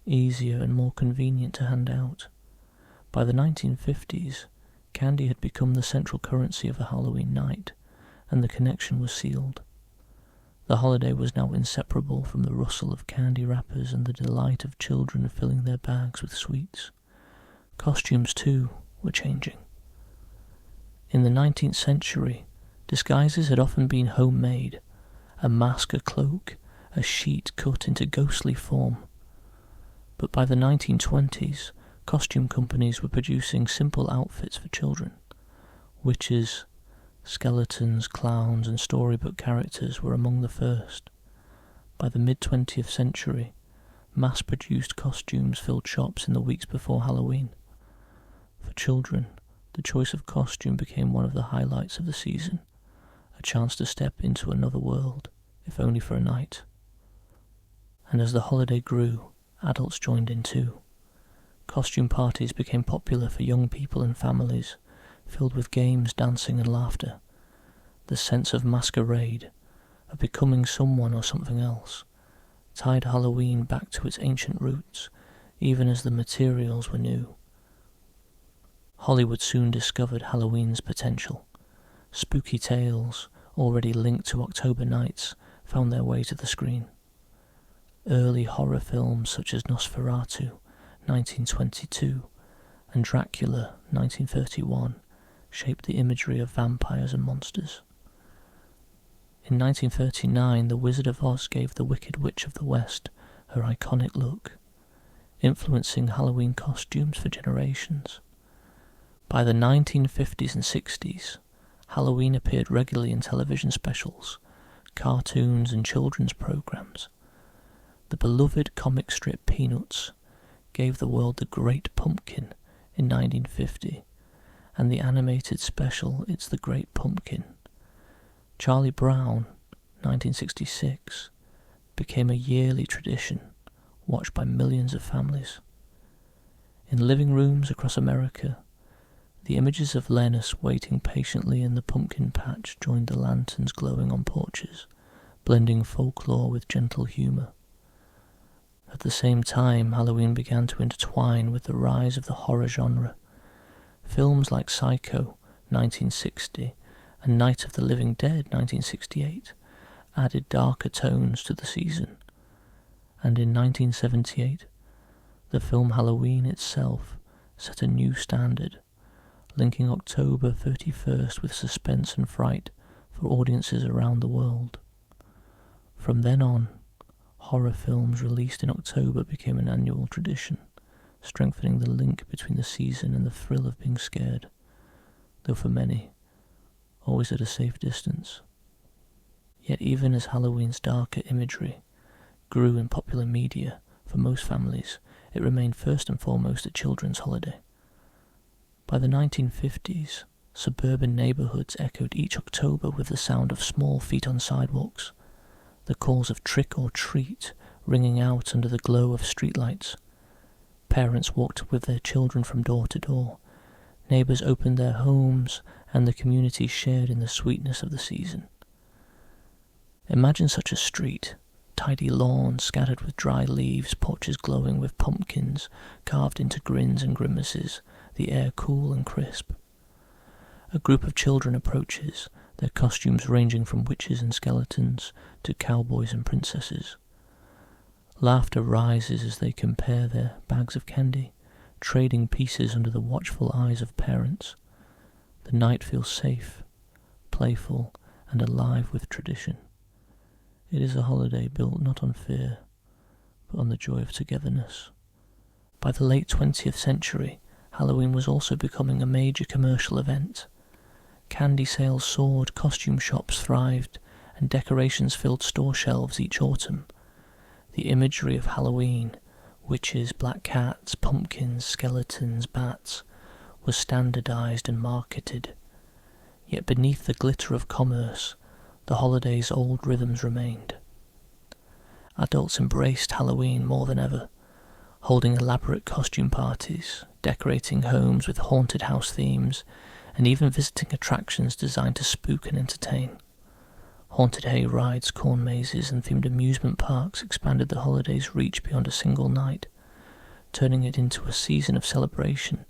easier, and more convenient to hand out. By the 1950s, candy had become the central currency of a Halloween night, and the connection was sealed. The holiday was now inseparable from the rustle of candy wrappers and the delight of children filling their bags with sweets. Costumes, too, were changing. In the 19th century, disguises had often been homemade: a mask, a cloak, a sheet cut into ghostly form. But by the 1920s, costume companies were producing simple outfits for children. Witches, skeletons, clowns, and storybook characters were among the first. By the mid-20th century, mass-produced costumes filled shops in the weeks before Halloween. For children, the choice of costume became one of the highlights of the season, a chance to step into another world, if only for a night. And as the holiday grew, adults joined in too. Costume parties became popular for young people and families, filled with games, dancing, and laughter. The sense of masquerade, of becoming someone or something else, tied Halloween back to its ancient roots, even as the materials were new. Hollywood soon discovered Halloween's potential. Spooky tales, already linked to October nights, found their way to the screen. Early horror films such as Nosferatu, 1922, and Dracula, 1931, shaped the imagery of vampires and monsters. In 1939, The Wizard of Oz gave the Wicked Witch of the West her iconic look, influencing Halloween costumes for generations. By the 1950s and 60s, Halloween appeared regularly in television specials, cartoons, and children's programs. The beloved comic strip Peanuts gave the world The Great Pumpkin in 1950, and the animated special It's the Great Pumpkin. Charlie Brown, 1966, became a yearly tradition, watched by millions of families. In living rooms across America, the images of Linus waiting patiently in the pumpkin patch joined the lanterns glowing on porches, blending folklore with gentle humour. At the same time, Halloween began to intertwine with the rise of the horror genre. Films like Psycho, 1960, and Night of the Living Dead, 1968, added darker tones to the season. And in 1978, the film Halloween itself set a new standard, linking October 31st with suspense and fright for audiences around the world. From then on, horror films released in October became an annual tradition, strengthening the link between the season and the thrill of being scared, though for many, always at a safe distance. Yet even as Halloween's darker imagery grew in popular media, for most families, it remained first and foremost a children's holiday. By the 1950s, suburban neighbourhoods echoed each October with the sound of small feet on sidewalks, the calls of trick or treat ringing out under the glow of streetlights. Parents walked with their children from door to door, neighbours opened their homes, and the community shared in the sweetness of the season. Imagine such a street: tidy lawns scattered with dry leaves, porches glowing with pumpkins carved into grins and grimaces, the air cool and crisp. A group of children approaches, their costumes ranging from witches and skeletons to cowboys and princesses. Laughter rises as they compare their bags of candy, trading pieces under the watchful eyes of parents. The night feels safe, playful, and alive with tradition. It is a holiday built not on fear, but on the joy of togetherness. By the late 20th century, Halloween was also becoming a major commercial event. Candy sales soared, costume shops thrived, and decorations filled store shelves each autumn. The imagery of Halloween, witches, black cats, pumpkins, skeletons, bats, was standardized and marketed. Yet beneath the glitter of commerce, the holiday's old rhythms remained. Adults embraced Halloween more than ever, holding elaborate costume parties, decorating homes with haunted house themes, and even visiting attractions designed to spook and entertain. Haunted hay rides, corn mazes, and themed amusement parks expanded the holiday's reach beyond a single night, turning it into a season of celebration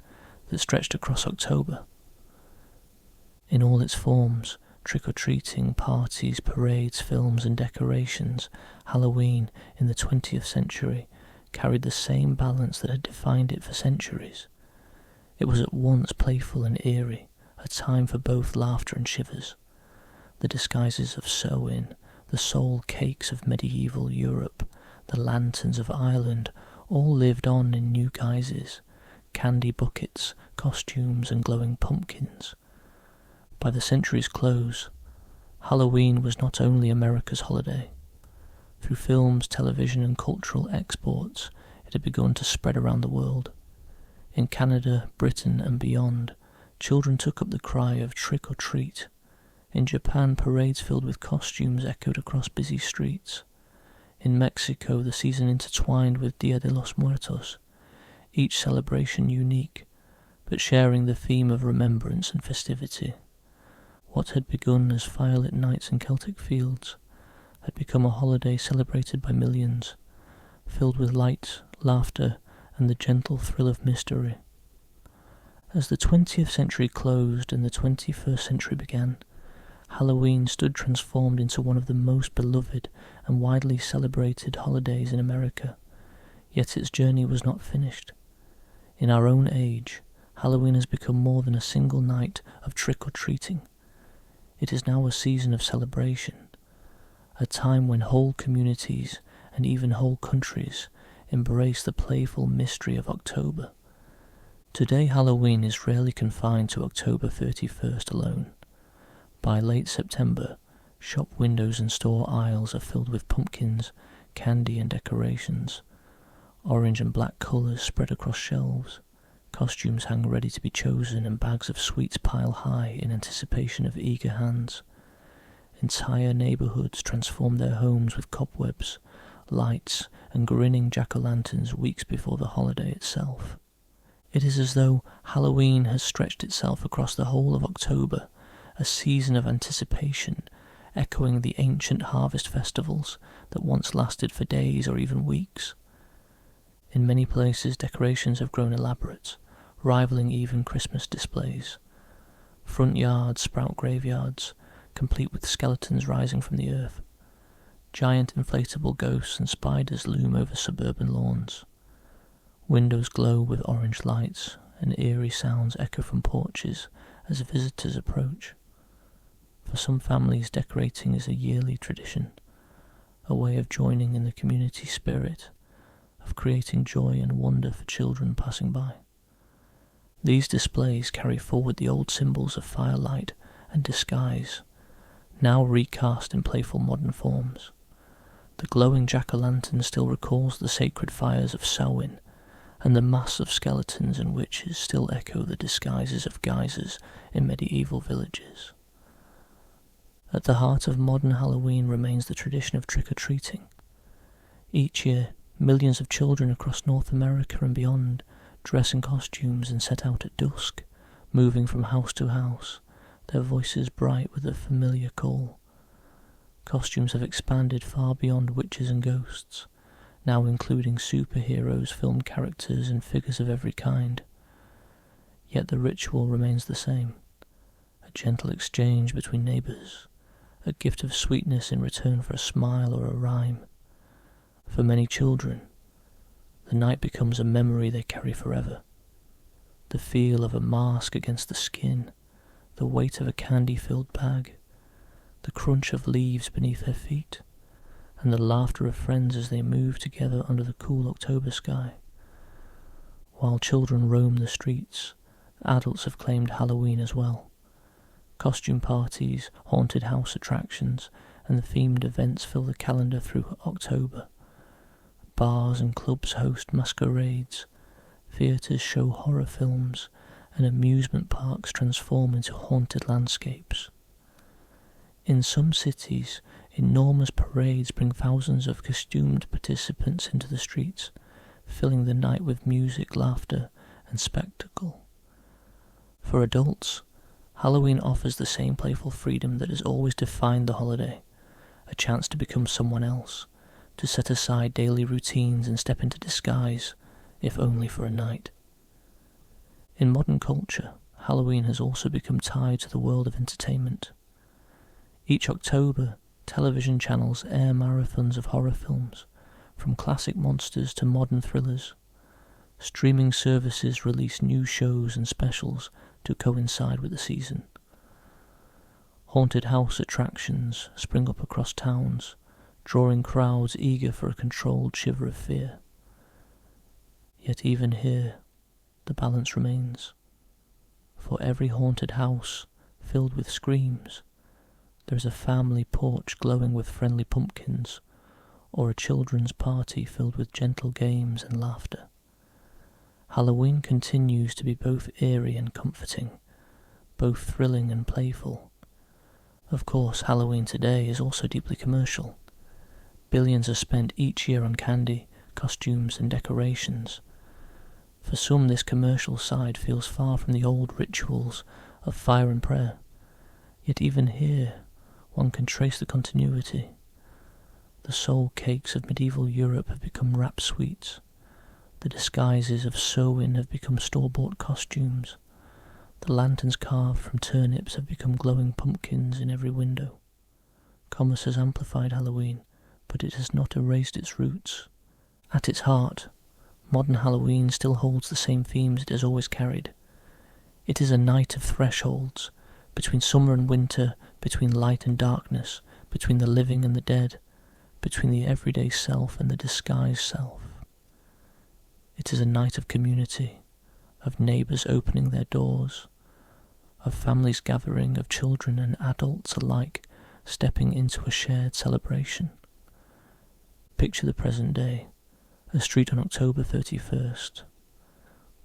that stretched across October. In all its forms, trick-or-treating, parties, parades, films, and decorations, Halloween in the 20th century carried the same balance that had defined it for centuries. It was at once playful and eerie, a time for both laughter and shivers. The disguises of Samhain, the soul cakes of medieval Europe, the lanterns of Ireland, all lived on in new guises, candy buckets, costumes, and glowing pumpkins. By the century's close, Halloween was not only America's holiday. Through films, television, and cultural exports, it had begun to spread around the world. In Canada, Britain, and beyond, children took up the cry of trick or treat. In Japan, parades filled with costumes echoed across busy streets. In Mexico, the season intertwined with Dia de los Muertos, each celebration unique, but sharing the theme of remembrance and festivity. What had begun as firelit nights in Celtic fields had become a holiday celebrated by millions, filled with light, laughter, and the gentle thrill of mystery. As the 20th century closed and the 21st century began, Halloween stood transformed into one of the most beloved and widely celebrated holidays in America, yet its journey was not finished. In our own age, Halloween has become more than a single night of trick-or-treating. It is now a season of celebration, a time when whole communities and even whole countries embrace the playful mystery of October. Today, Halloween is rarely confined to October 31st alone. By late September, shop windows and store aisles are filled with pumpkins, candy, and decorations. Orange and black colours spread across shelves. Costumes hang ready to be chosen, and bags of sweets pile high in anticipation of eager hands. Entire neighbourhoods transform their homes with cobwebs, lights, and grinning jack-o'-lanterns weeks before the holiday itself. It is as though Halloween has stretched itself across the whole of October, a season of anticipation, echoing the ancient harvest festivals that once lasted for days or even weeks. In many places, decorations have grown elaborate, rivaling even Christmas displays. Front yards sprout graveyards, complete with skeletons rising from the earth. Giant inflatable ghosts and spiders loom over suburban lawns. Windows glow with orange lights, and eerie sounds echo from porches as visitors approach. For some families, decorating is a yearly tradition, a way of joining in the community spirit, of creating joy and wonder for children passing by. These displays carry forward the old symbols of firelight and disguise, now recast in playful modern forms. The glowing jack-o'-lantern still recalls the sacred fires of Samhain, and the mass of skeletons and witches still echo the disguises of geysers in medieval villages. At the heart of modern Halloween remains the tradition of trick-or-treating. Each year, millions of children across North America and beyond dress in costumes and set out at dusk, moving from house to house, their voices bright with a familiar call. Costumes have expanded far beyond witches and ghosts, now including superheroes, film characters, and figures of every kind. yet the ritual remains the same. A gentle exchange between neighbours, a gift of sweetness in return for a smile or a rhyme. For many children, the night becomes a memory they carry forever. The feel of a mask against the skin, the weight of a candy-filled bag, the crunch of leaves beneath their feet, and the laughter of friends as they move together under the cool October sky. While children roam the streets, adults have claimed Halloween as well. Costume parties, haunted house attractions, and the themed events fill the calendar through October. Bars and clubs host masquerades, theatres show horror films, and amusement parks transform into haunted landscapes. In some cities, enormous parades bring thousands of costumed participants into the streets, filling the night with music, laughter, and spectacle. For adults, Halloween offers the same playful freedom that has always defined the holiday, a chance to become someone else, to set aside daily routines and step into disguise, if only for a night. In modern culture, Halloween has also become tied to the world of entertainment. Each October, television channels air marathons of horror films, from classic monsters to modern thrillers. Streaming services release new shows and specials to coincide with the season. Haunted house attractions spring up across towns, drawing crowds eager for a controlled shiver of fear. Yet even here, the balance remains. For every haunted house filled with screams, there is a family porch glowing with friendly pumpkins, or a children's party filled with gentle games and laughter. Halloween continues to be both eerie and comforting, both thrilling and playful. Of course, Halloween today is also deeply commercial. Billions are spent each year on candy, costumes, and decorations. For some, this commercial side feels far from the old rituals of fire and prayer. Yet even here, one can trace the continuity. The soul cakes of medieval Europe have become wrap sweets. The disguises of Samhain have become store-bought costumes. The lanterns carved from turnips have become glowing pumpkins in every window. Commerce has amplified Halloween, but it has not erased its roots. At its heart, modern Halloween still holds the same themes it has always carried. It is a night of thresholds, between summer and winter, between light and darkness, between the living and the dead, between the everyday self and the disguised self. It is a night of community, of neighbours opening their doors, of families gathering, of children and adults alike stepping into a shared celebration. Picture the present day, a street on October 31st.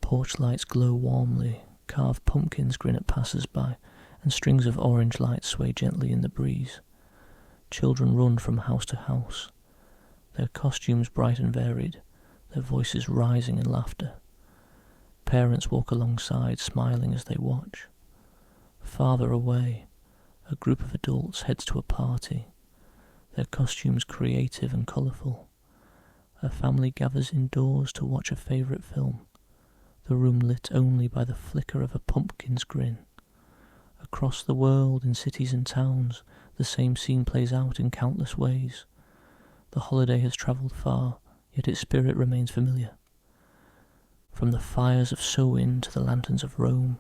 Porch lights glow warmly, carved pumpkins grin at passers-by, and strings of orange lights sway gently in the breeze. Children run from house to house, their costumes bright and varied, their voices rising in laughter. Parents walk alongside, smiling as they watch. Farther away, a group of adults heads to a party, their costumes creative and colourful. A family gathers indoors to watch a favourite film, the room lit only by the flicker of a pumpkin's grin. Across the world, in cities and towns, the same scene plays out in countless ways. The holiday has travelled far, yet its spirit remains familiar. From the fires of Samhain to the lanterns of Rome,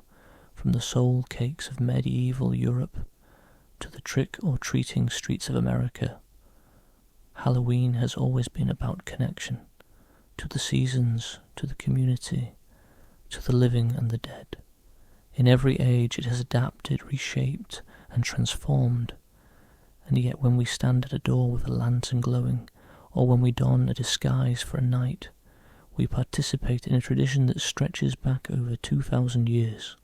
from the soul cakes of medieval Europe to the trick-or-treating streets of America, Halloween has always been about connection, to the seasons, to the community, to the living and the dead. In every age it has adapted, reshaped, and transformed, and yet when we stand at a door with a lantern glowing, or when we don a disguise for a night, we participate in a tradition that stretches back over 2,000 years.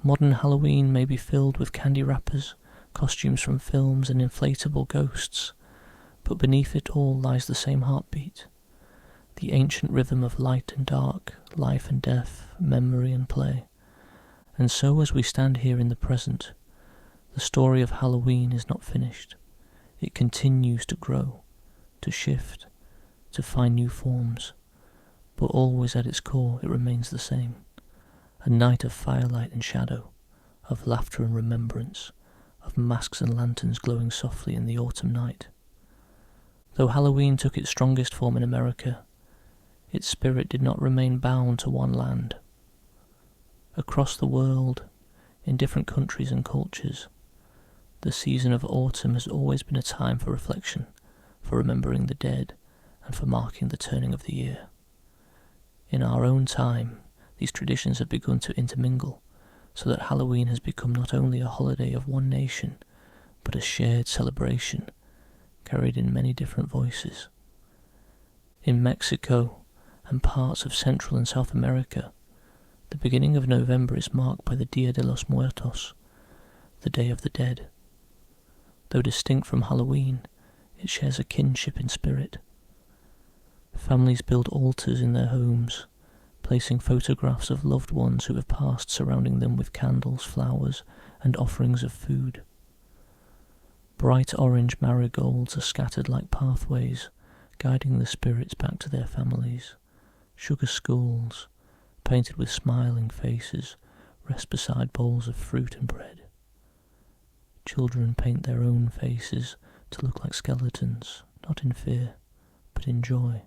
Modern Halloween may be filled with candy wrappers, costumes from films, and inflatable ghosts, but beneath it all lies the same heartbeat, the ancient rhythm of light and dark, life and death, memory and play. And so as we stand here in the present, the story of Halloween is not finished. It continues to grow, to shift, to find new forms, but always at its core it remains the same. a night of firelight and shadow, of laughter and remembrance, of masks and lanterns glowing softly in the autumn night. Though Halloween took its strongest form in America, its spirit did not remain bound to one land. Across the world, in different countries and cultures, the season of autumn has always been a time for reflection, for remembering the dead, and for marking the turning of the year. In our own time, these traditions have begun to intermingle, so that Halloween has become not only a holiday of one nation, but a shared celebration, carried in many different voices. In Mexico and parts of Central and South America, the beginning of November is marked by the Dia de los Muertos, the Day of the Dead. Though distinct from Halloween, it shares a kinship in spirit. Families build altars in their homes, placing photographs of loved ones who have passed surrounding them with candles, flowers, and offerings of food. Bright orange marigolds are scattered like pathways, guiding the spirits back to their families. Sugar skulls, painted with smiling faces, rest beside bowls of fruit and bread. Children paint their own faces to look like skeletons, not in fear, but in joy,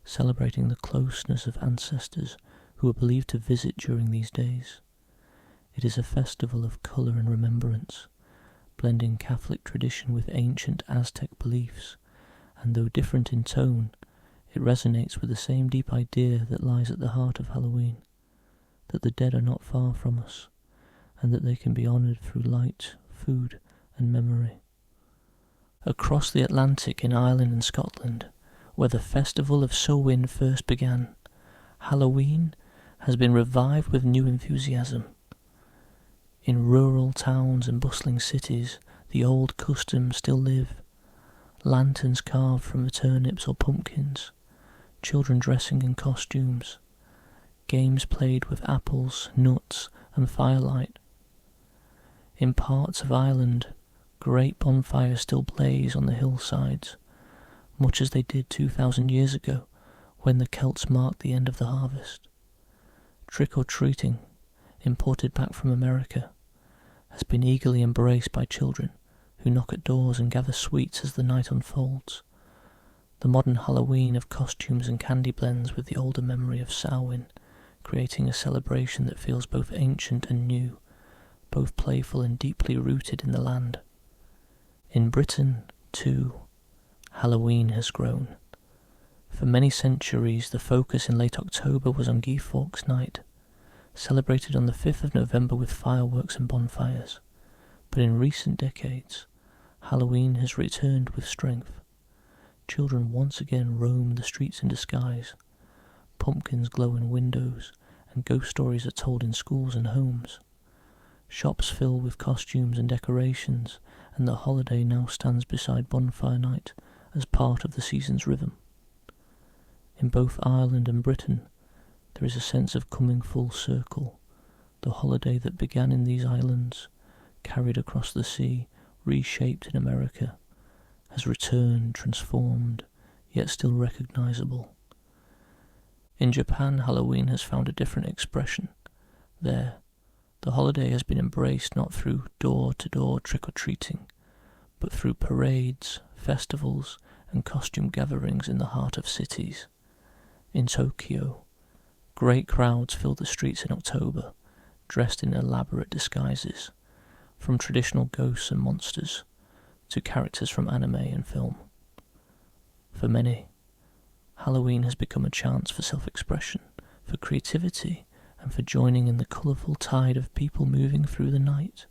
celebrating the closeness of ancestors who are believed to visit during these days. It is a festival of colour and remembrance, blending Catholic tradition with ancient Aztec beliefs, and though different in tone, it resonates with the same deep idea that lies at the heart of Halloween, that the dead are not far from us, and that they can be honoured through light, food, and memory. Across the Atlantic in Ireland and Scotland, where the festival of Samhain first began, Halloween has been revived with new enthusiasm. In rural towns and bustling cities, the old customs still live. Lanterns carved from the turnips or pumpkins, children dressing in costumes, games played with apples, nuts, and firelight. In parts of Ireland, great bonfires still blaze on the hillsides, much as they did 2,000 years ago when the Celts marked the end of the harvest. Trick-or-treating, imported back from America, has been eagerly embraced by children who knock at doors and gather sweets as the night unfolds. The modern Halloween of costumes and candy blends with the older memory of Samhain, creating a celebration that feels both ancient and new, both playful and deeply rooted in the land. In Britain, too, Halloween has grown. For many centuries, the focus in late October was on Guy Fawkes Night, celebrated on the 5th of November with fireworks and bonfires. But in recent decades, Halloween has returned with strength. Children once again roam the streets in disguise. Pumpkins glow in windows, and ghost stories are told in schools and homes. Shops fill with costumes and decorations, and the holiday now stands beside bonfire night as part of the season's rhythm. In both Ireland and Britain, there is a sense of coming full circle. The holiday that began in these islands, carried across the sea, reshaped in America, has returned, transformed, yet still recognisable. In Japan, Halloween has found a different expression. There, the holiday has been embraced not through door-to-door trick-or-treating, but through parades, festivals, and costume gatherings in the heart of cities. In Tokyo, great crowds fill the streets in October, dressed in elaborate disguises, from traditional ghosts and monsters to characters from anime and film. For many, Halloween has become a chance for self-expression, for creativity, and for joining in the colourful tide of people moving through the night.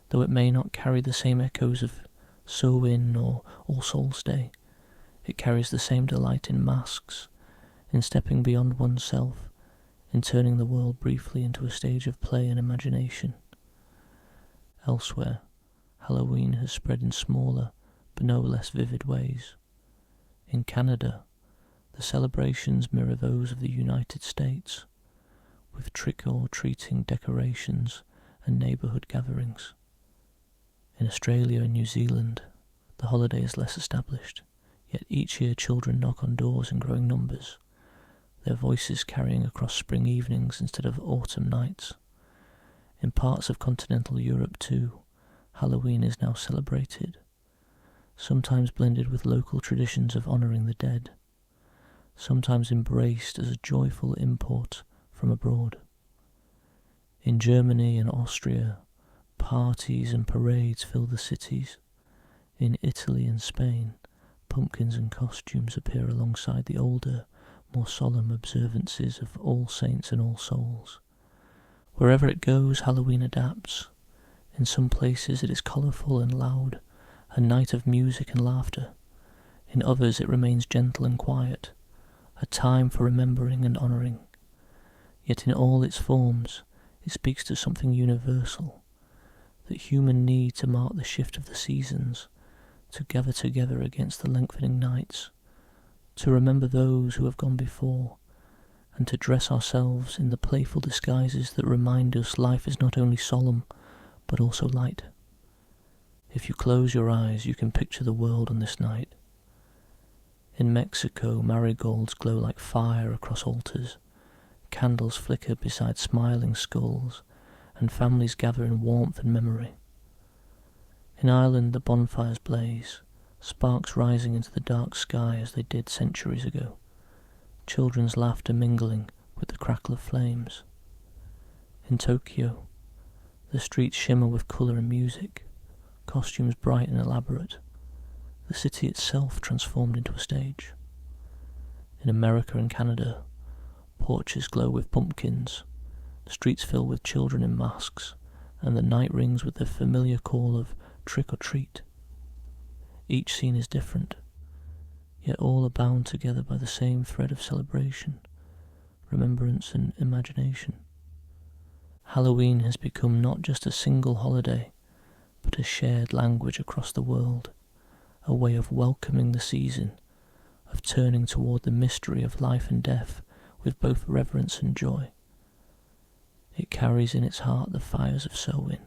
Though it may not carry the same echoes of Samhain or All Souls' Day, it carries the same delight in masks, in stepping beyond oneself, in turning the world briefly into a stage of play and imagination. Elsewhere, Halloween has spread in smaller, but no less vivid ways. In Canada, the celebrations mirror those of the United States, with trick-or-treating decorations and neighbourhood gatherings. In Australia and New Zealand, the holiday is less established, yet each year children knock on doors in growing numbers. their voices carrying across spring evenings instead of autumn nights. In parts of continental Europe too, Halloween is now celebrated, sometimes blended with local traditions of honouring the dead, sometimes embraced as a joyful import from abroad. In Germany and Austria, parties and parades fill the cities. In Italy and Spain, pumpkins and costumes appear alongside the older, more solemn observances of All Saints and All Souls. Wherever it goes, Halloween adapts. In some places it is colourful and loud, a night of music and laughter. In others it remains gentle and quiet, a time for remembering and honouring. Yet in all its forms, it speaks to something universal, that human need to mark the shift of the seasons, to gather together against the lengthening nights, to remember those who have gone before, and to dress ourselves in the playful disguises that remind us life is not only solemn, but also light. If you close your eyes, you can picture the world on this night. In Mexico, marigolds glow like fire across altars, candles flicker beside smiling skulls, and families gather in warmth and memory. In Ireland, the bonfires blaze, sparks rising into the dark sky as they did centuries ago, children's laughter mingling with the crackle of flames. In Tokyo, the streets shimmer with colour and music, costumes bright and elaborate, the city itself transformed into a stage. In America and Canada, porches glow with pumpkins, streets fill with children in masks, and the night rings with the familiar call of trick or treat. Each scene is different, yet all are bound together by the same thread of celebration, remembrance and imagination. Halloween has become not just a single holiday, but a shared language across the world, a way of welcoming the season, of turning toward the mystery of life and death with both reverence and joy. It carries in its heart the fires of Samhain,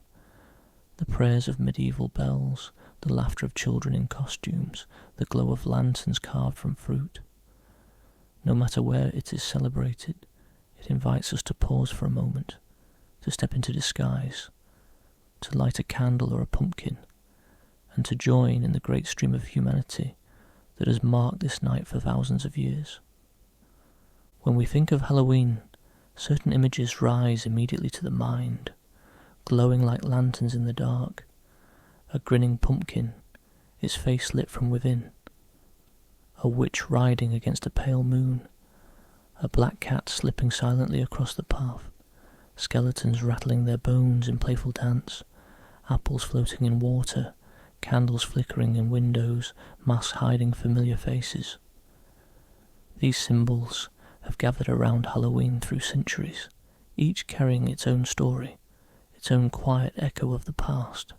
the prayers of medieval bells, the laughter of children in costumes, the glow of lanterns carved from fruit. No matter where it is celebrated, it invites us to pause for a moment, to step into disguise, to light a candle or a pumpkin, and to join in the great stream of humanity that has marked this night for thousands of years. When we think of Halloween, certain images rise immediately to the mind, glowing like lanterns in the dark, a grinning pumpkin, its face lit from within, a witch riding against a pale moon, a black cat slipping silently across the path, skeletons rattling their bones in playful dance, apples floating in water, candles flickering in windows, masks hiding familiar faces. These symbols have gathered around Halloween through centuries, each carrying its own story, its own quiet echo of the past.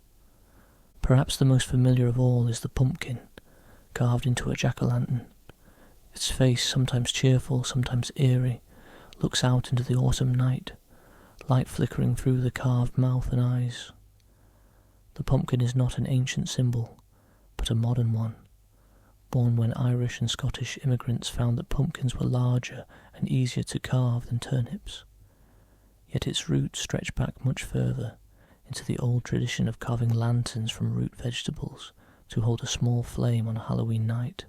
Perhaps the most familiar of all is the pumpkin, carved into a jack-o'-lantern. Its face, sometimes cheerful, sometimes eerie, looks out into the autumn night, light flickering through the carved mouth and eyes. The pumpkin is not an ancient symbol, but a modern one, born when Irish and Scottish immigrants found that pumpkins were larger and easier to carve than turnips. Yet its roots stretch back much further, into the old tradition of carving lanterns from root vegetables to hold a small flame on a Halloween night.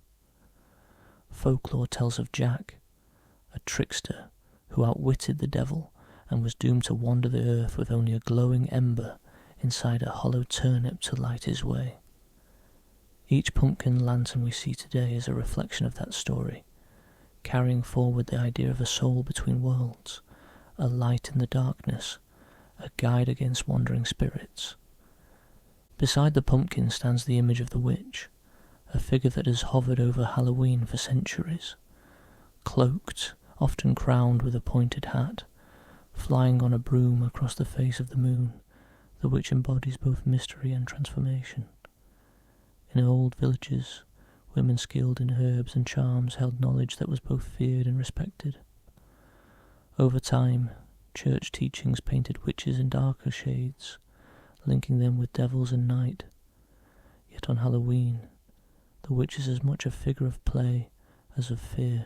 Folklore tells of Jack, a trickster who outwitted the devil and was doomed to wander the earth with only a glowing ember inside a hollow turnip to light his way. Each pumpkin lantern we see today is a reflection of that story, carrying forward the idea of a soul between worlds, a light in the darkness, a guide against wandering spirits. Beside the pumpkin stands the image of the witch, a figure that has hovered over Halloween for centuries, cloaked, often crowned with a pointed hat, flying on a broom across the face of the moon. The witch embodies both mystery and transformation. In old villages, women skilled in herbs and charms held knowledge that was both feared and respected. Over time, church teachings painted witches in darker shades, linking them with devils and night. Yet on Halloween, the witch is as much a figure of play as of fear,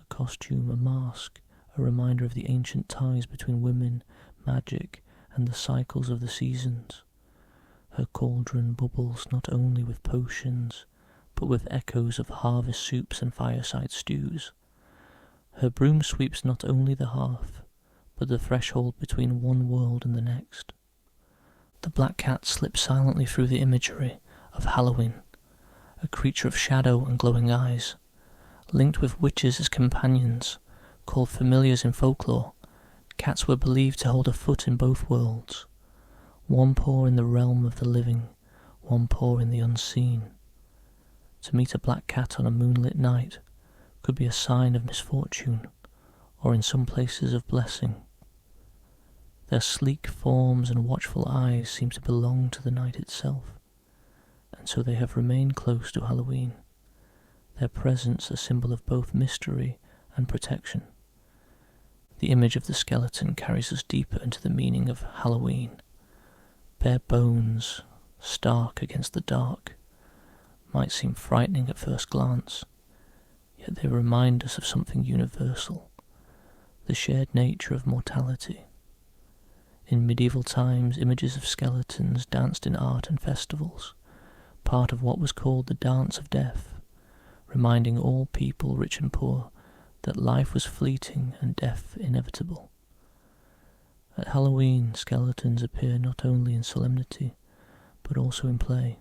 a costume a mask, a reminder of the ancient ties between women, magic, and the cycles of the seasons. Her cauldron bubbles not only with potions, but with echoes of harvest soups and fireside stews. Her broom sweeps not only the hearth, but the threshold between one world and the next. The black cat slips silently through the imagery of Halloween, a creature of shadow and glowing eyes, linked with witches as companions, called familiars in folklore. Cats were believed to hold a foot in both worlds, one paw in the realm of the living, one paw in the unseen. To meet a black cat on a moonlit night could be a sign of misfortune, or in some places of blessing. Their sleek forms and watchful eyes seem to belong to the night itself, and so they have remained close to Halloween, their presence a symbol of both mystery and protection. The image of the skeleton carries us deeper into the meaning of Halloween. Bare bones, stark against the dark, might seem frightening at first glance, yet they remind us of something universal, the shared nature of mortality. In medieval times, images of skeletons danced in art and festivals, part of what was called the Dance of Death, reminding all people, rich and poor, that life was fleeting and death inevitable. At Halloween, skeletons appear not only in solemnity, but also in play,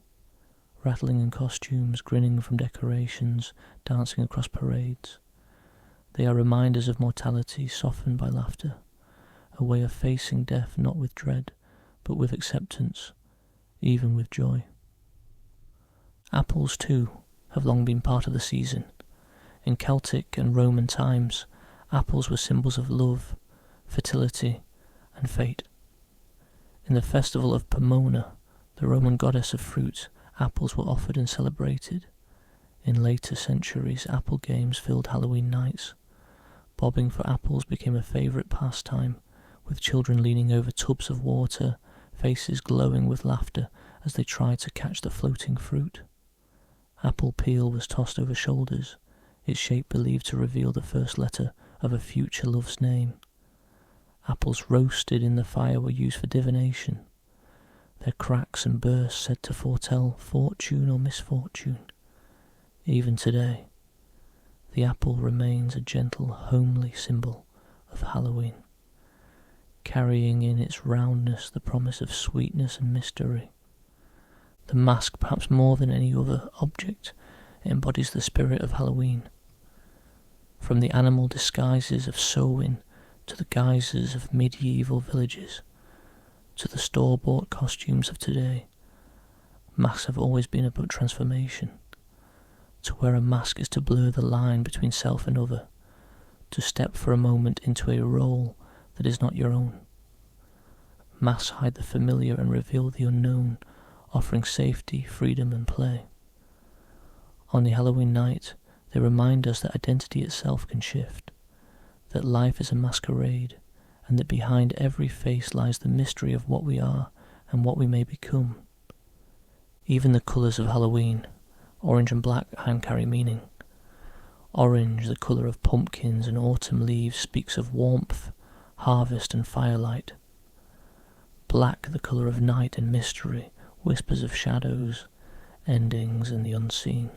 rattling in costumes, grinning from decorations, dancing across parades. They are reminders of mortality softened by laughter, a way of facing death not with dread, but with acceptance, even with joy. Apples, too, have long been part of the season. In Celtic and Roman times, apples were symbols of love, fertility, and fate. In the festival of Pomona, the Roman goddess of fruit, apples were offered and celebrated. In later centuries, apple games filled Halloween nights. Bobbing for apples became a favourite pastime, with children leaning over tubs of water, faces glowing with laughter as they tried to catch the floating fruit. Apple peel was tossed over shoulders, its shape believed to reveal the first letter of a future love's name. Apples roasted in the fire were used for divination, their cracks and bursts said to foretell fortune or misfortune. Even today, the apple remains a gentle, homely symbol of Halloween, carrying in its roundness the promise of sweetness and mystery. The mask, perhaps more than any other object, embodies the spirit of Halloween. From the animal disguises of Samhain to the guises of medieval villages, to the store-bought costumes of today, masks have always been about transformation. To wear a mask is to blur the line between self and other, to step for a moment into a role that is not your own. Masks hide the familiar and reveal the unknown, offering safety, freedom and play. On the Halloween night, they remind us that identity itself can shift, that life is a masquerade, and that behind every face lies the mystery of what we are and what we may become. Even the colours of Halloween, orange and black, carry meaning. Orange, the colour of pumpkins and autumn leaves, speaks of warmth, harvest and firelight. Black, the colour of night and mystery, whispers of shadows, endings and the unseen.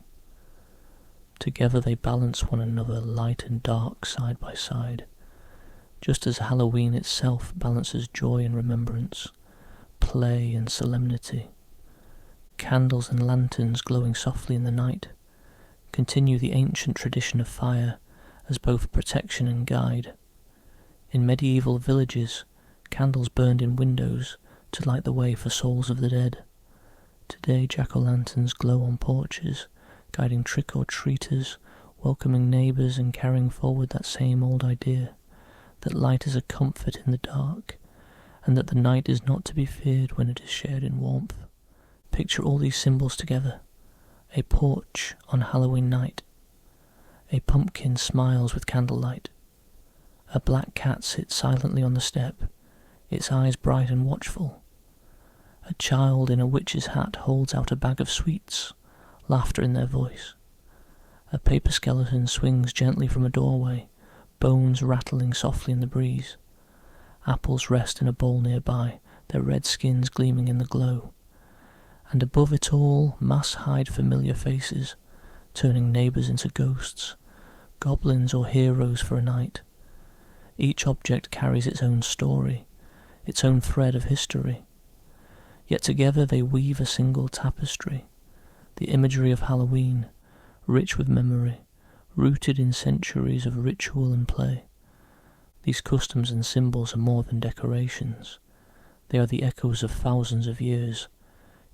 Together they balance one another, light and dark, side by side, just as Halloween itself balances joy and remembrance, play and solemnity. Candles and lanterns glowing softly in the night continue the ancient tradition of fire as both protection and guide. In medieval villages, candles burned in windows to light the way for souls of the dead. Today jack-o'-lanterns glow on porches, guiding trick-or-treaters, welcoming neighbours and carrying forward that same old idea, that light is a comfort in the dark, and that the night is not to be feared when it is shared in warmth. Picture all these symbols together. A porch on Halloween night. A pumpkin smiles with candlelight. A black cat sits silently on the step, its eyes bright and watchful. A child in a witch's hat holds out a bag of sweets, laughter in their voice. A paper skeleton swings gently from a doorway, bones rattling softly in the breeze. Apples rest in a bowl nearby, their red skins gleaming in the glow. And above it all, mass hide familiar faces, turning neighbours into ghosts, goblins or heroes for a night. Each object carries its own story, its own thread of history. Yet together they weave a single tapestry, the imagery of Halloween, rich with memory, rooted in centuries of ritual and play. These customs and symbols are more than decorations. They are the echoes of thousands of years,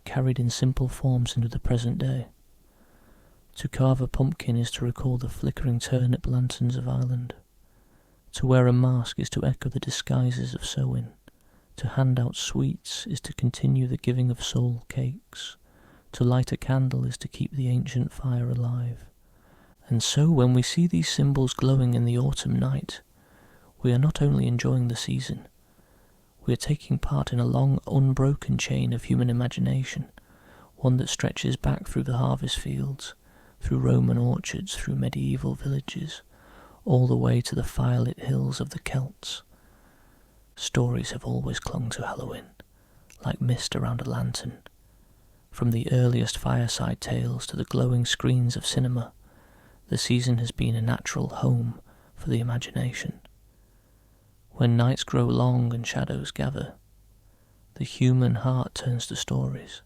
carried in simple forms into the present day. To carve a pumpkin is to recall the flickering turnip lanterns of Ireland. To wear a mask is to echo the disguises of Samhain. To hand out sweets is to continue the giving of soul cakes. To light a candle is to keep the ancient fire alive. And so when we see these symbols glowing in the autumn night, we are not only enjoying the season, we are taking part in a long, unbroken chain of human imagination, one that stretches back through the harvest fields, through Roman orchards, through medieval villages, all the way to the firelit hills of the Celts. Stories have always clung to Halloween, like mist around a lantern. From the earliest fireside tales to the glowing screens of cinema, the season has been a natural home for the imagination. When nights grow long and shadows gather, the human heart turns to stories,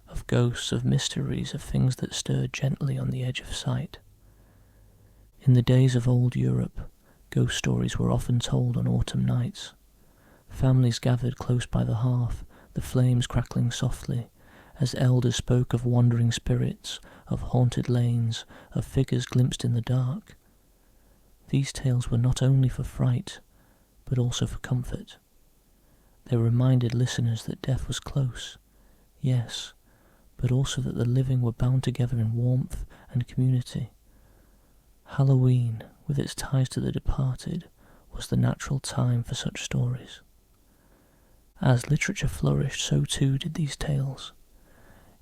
of ghosts, of mysteries, of things that stir gently on the edge of sight. In the days of old Europe, ghost stories were often told on autumn nights. Families gathered close by the hearth, the flames crackling softly, as elders spoke of wandering spirits, of haunted lanes, of figures glimpsed in the dark. These tales were not only for fright, but also for comfort. They reminded listeners that death was close, yes, but also that the living were bound together in warmth and community. Halloween, with its ties to the departed, was the natural time for such stories. As literature flourished, so too did these tales.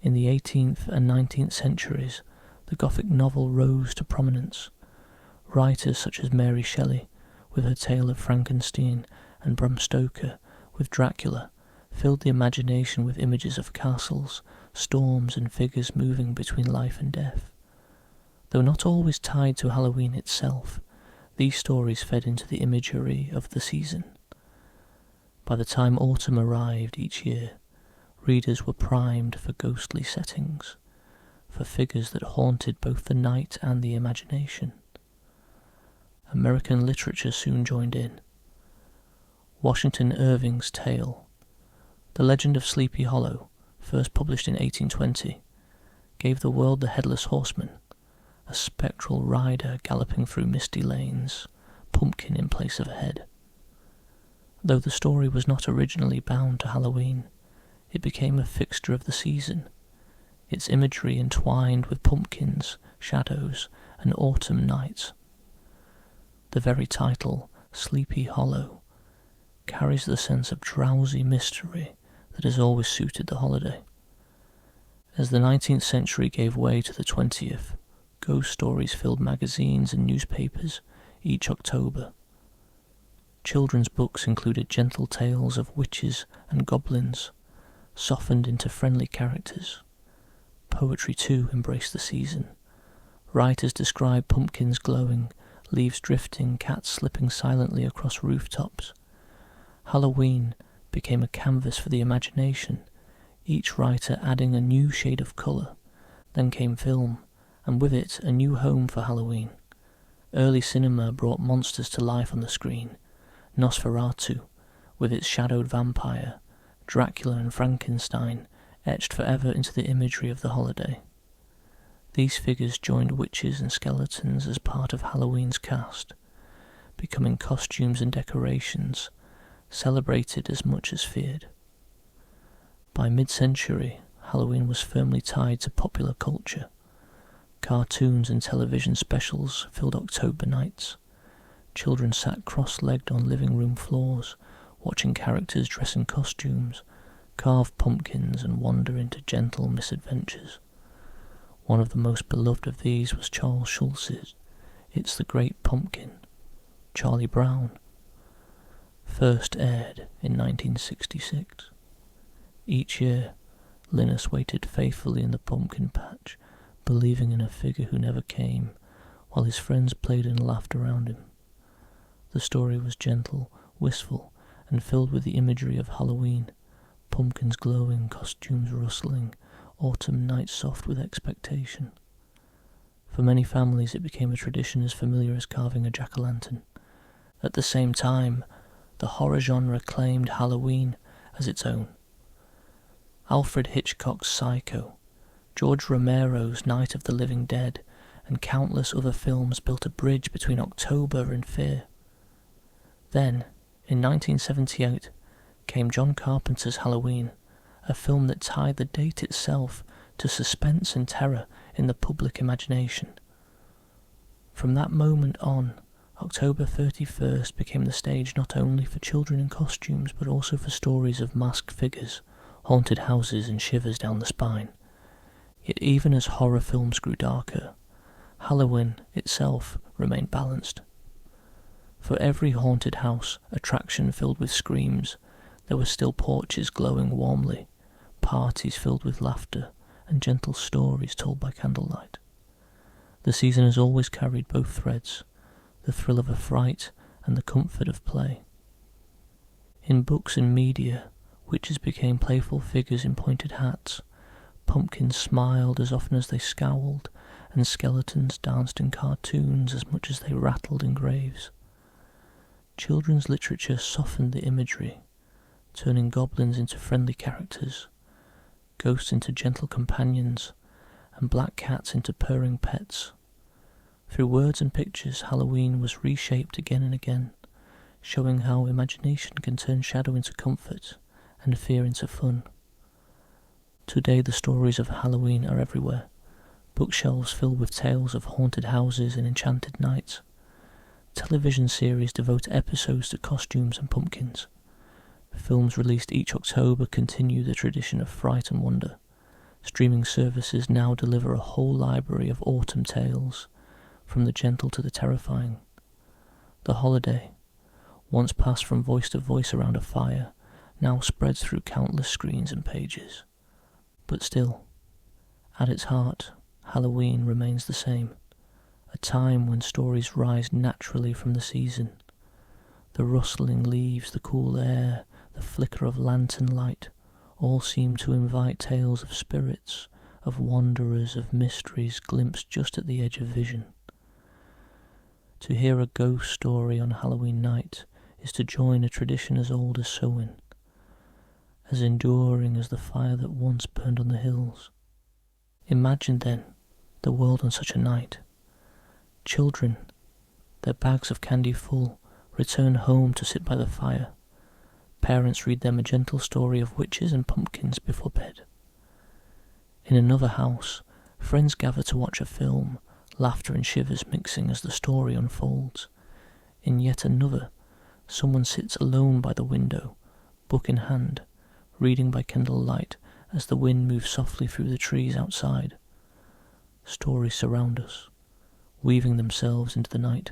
In the 18th and 19th centuries, the Gothic novel rose to prominence. Writers such as Mary Shelley, with her tale of Frankenstein, and Bram Stoker, with Dracula, filled the imagination with images of castles, storms, and figures moving between life and death. Though not always tied to Halloween itself, these stories fed into the imagery of the season. By the time autumn arrived each year, readers were primed for ghostly settings, for figures that haunted both the night and the imagination. American literature soon joined in. Washington Irving's tale, The Legend of Sleepy Hollow, first published in 1820, gave the world the Headless Horseman, a spectral rider galloping through misty lanes, pumpkin in place of a head. Though the story was not originally bound to Halloween, it became a fixture of the season, its imagery entwined with pumpkins, shadows, and autumn nights. The very title, Sleepy Hollow, carries the sense of drowsy mystery that has always suited the holiday. As the 19th century gave way to the 20th, ghost stories filled magazines and newspapers each October. Children's books included gentle tales of witches and goblins, softened into friendly characters. Poetry too embraced the season. Writers described pumpkins glowing, leaves drifting, cats slipping silently across rooftops. Halloween became a canvas for the imagination, each writer adding a new shade of colour. Then came film, and with it a new home for Halloween. Early cinema brought monsters to life on the screen. Nosferatu, with its shadowed vampire, Dracula and Frankenstein, etched forever into the imagery of the holiday. These figures joined witches and skeletons as part of Halloween's cast, becoming costumes and decorations, celebrated as much as feared. By mid-century, Halloween was firmly tied to popular culture. Cartoons and television specials filled October nights. Children sat cross-legged on living room floors, watching characters dress in costumes, carve pumpkins, and wander into gentle misadventures. One of the most beloved of these was Charles Schulz's It's the Great Pumpkin, Charlie Brown, first aired in 1966. Each year, Linus waited faithfully in the pumpkin patch, believing in a figure who never came, while his friends played and laughed around him. The story was gentle, wistful, and filled with the imagery of Halloween, pumpkins glowing, costumes rustling, autumn nights soft with expectation. For many families it became a tradition as familiar as carving a jack-o'-lantern. At the same time, the horror genre claimed Halloween as its own. Alfred Hitchcock's Psycho, George Romero's Night of the Living Dead, and countless other films built a bridge between October and fear. Then, in 1978, came John Carpenter's Halloween, a film that tied the date itself to suspense and terror in the public imagination. From that moment on, October 31st became the stage not only for children in costumes but also for stories of masked figures, haunted houses and shivers down the spine. Yet even as horror films grew darker, Halloween itself remained balanced. For every haunted house, attraction filled with screams, there were still porches glowing warmly, parties filled with laughter, and gentle stories told by candlelight. The season has always carried both threads, the thrill of a fright and the comfort of play. In books and media, witches became playful figures in pointed hats, pumpkins smiled as often as they scowled, and skeletons danced in cartoons as much as they rattled in graves. Children's literature softened the imagery, turning goblins into friendly characters, ghosts into gentle companions, and black cats into purring pets. Through words and pictures, Halloween was reshaped again and again, showing how imagination can turn shadow into comfort and fear into fun. Today the stories of Halloween are everywhere, bookshelves filled with tales of haunted houses and enchanted nights. Television series devote episodes to costumes and pumpkins. Films released each October continue the tradition of fright and wonder. Streaming services now deliver a whole library of autumn tales, from the gentle to the terrifying. The holiday, once passed from voice to voice around a fire, now spreads through countless screens and pages. But still, at its heart, Halloween remains the same, a time when stories rise naturally from the season. The rustling leaves, the cool air, the flicker of lantern light, all seem to invite tales of spirits, of wanderers, of mysteries glimpsed just at the edge of vision. To hear a ghost story on Halloween night is to join a tradition as old as Samhain, as enduring as the fire that once burned on the hills. Imagine, then, the world on such a night. Children, their bags of candy full, return home to sit by the fire. Parents read them a gentle story of witches and pumpkins before bed. In another house, friends gather to watch a film, laughter and shivers mixing as the story unfolds. In yet another, someone sits alone by the window, book in hand, reading by candlelight as the wind moves softly through the trees outside. Stories surround us, weaving themselves into the night,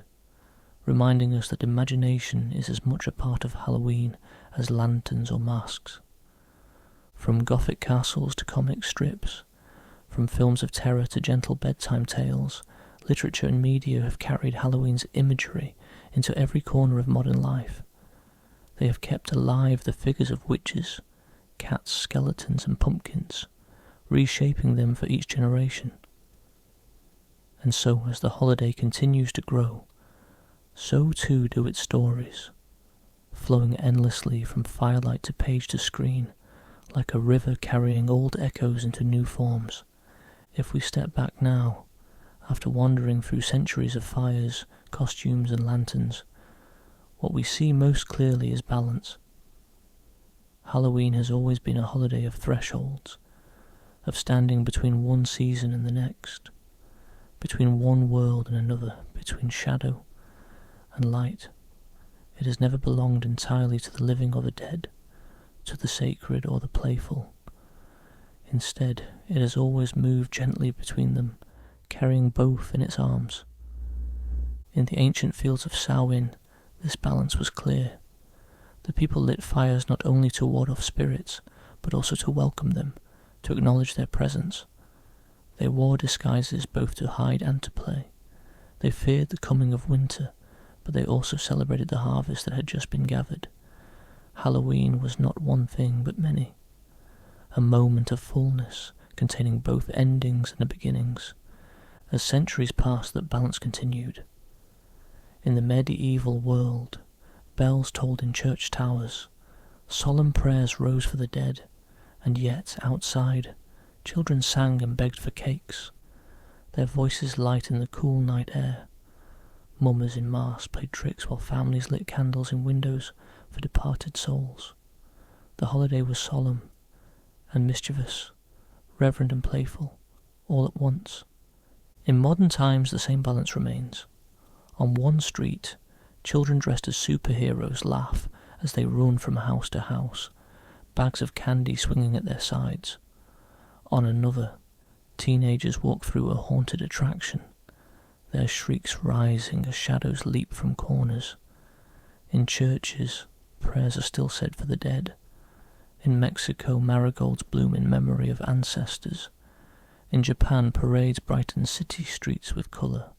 reminding us that imagination is as much a part of Halloween as lanterns or masks. From gothic castles to comic strips, from films of terror to gentle bedtime tales, literature and media have carried Halloween's imagery into every corner of modern life. They have kept alive the figures of witches, cats, skeletons and pumpkins, reshaping them for each generation. And so, as the holiday continues to grow, so too do its stories, flowing endlessly from firelight to page to screen, like a river carrying old echoes into new forms. If we step back now, after wandering through centuries of fires, costumes and lanterns, what we see most clearly is balance. Halloween has always been a holiday of thresholds, of standing between one season and the next, between one world and another, between shadow and light. It has never belonged entirely to the living or the dead, to the sacred or the playful. Instead, It has always moved gently between them, carrying both in its arms. In the ancient fields of Samhain, this balance was clear. The people lit fires not only to ward off spirits, but also to welcome them, to acknowledge their presence. They wore disguises both to hide and to play. They feared the coming of winter, but they also celebrated the harvest that had just been gathered. Halloween was not one thing, but many. A moment of fullness, containing both endings and beginnings. As centuries passed, that balance continued. In the medieval world, bells tolled in church towers, solemn prayers rose for the dead, and yet, outside, children sang and begged for cakes, their voices light in the cool night air. Mummers in masks played tricks while families lit candles in windows for departed souls. The holiday was solemn and mischievous, reverent and playful, all at once. In modern times, the same balance remains. On one street, children dressed as superheroes laugh as they run from house to house, bags of candy swinging at their sides. On another, teenagers walk through a haunted attraction, their shrieks rising as shadows leap from corners. In churches, prayers are still said for the dead. In Mexico, marigolds bloom in memory of ancestors. In Japan, parades brighten city streets with colour.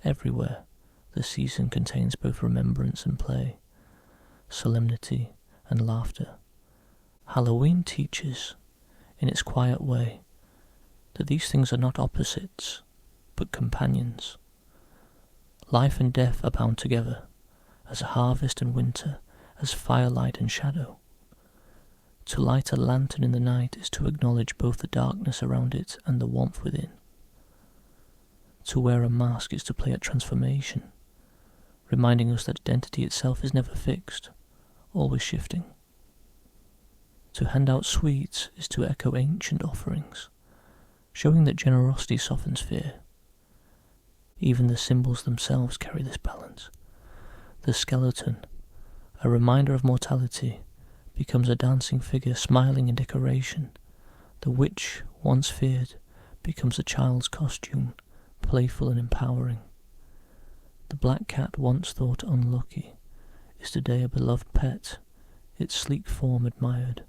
Everywhere, the season contains both remembrance and play, solemnity and laughter. Halloween teaches, in its quiet way, that these things are not opposites, but companions. Life and death are bound together, as harvest and winter, as firelight and shadow. To light a lantern in the night is to acknowledge both the darkness around it and the warmth within. To wear a mask is to play at transformation, reminding us that identity itself is never fixed, always shifting. To hand out sweets is to echo ancient offerings, showing that generosity softens fear. Even the symbols themselves carry this balance. The skeleton, a reminder of mortality, becomes a dancing figure smiling in decoration. The witch, once feared, becomes a child's costume, playful and empowering. The black cat, once thought unlucky, is today a beloved pet, its sleek form admired.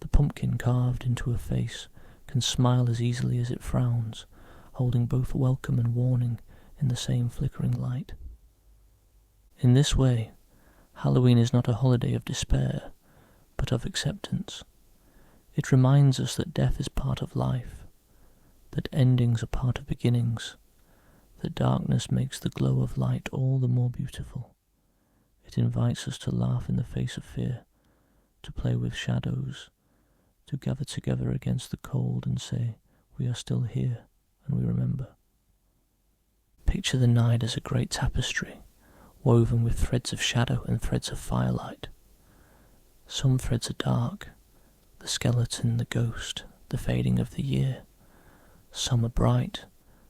The pumpkin carved into a face can smile as easily as it frowns, holding both welcome and warning in the same flickering light. In this way, Halloween is not a holiday of despair, but of acceptance. It reminds us that death is part of life, that endings are part of beginnings, that darkness makes the glow of light all the more beautiful. It invites us to laugh in the face of fear, to play with shadows, to gather together against the cold and say, we are still here and we remember. Picture the night as a great tapestry, woven with threads of shadow and threads of firelight. Some threads are dark, the skeleton, the ghost, the fading of the year. Some are bright,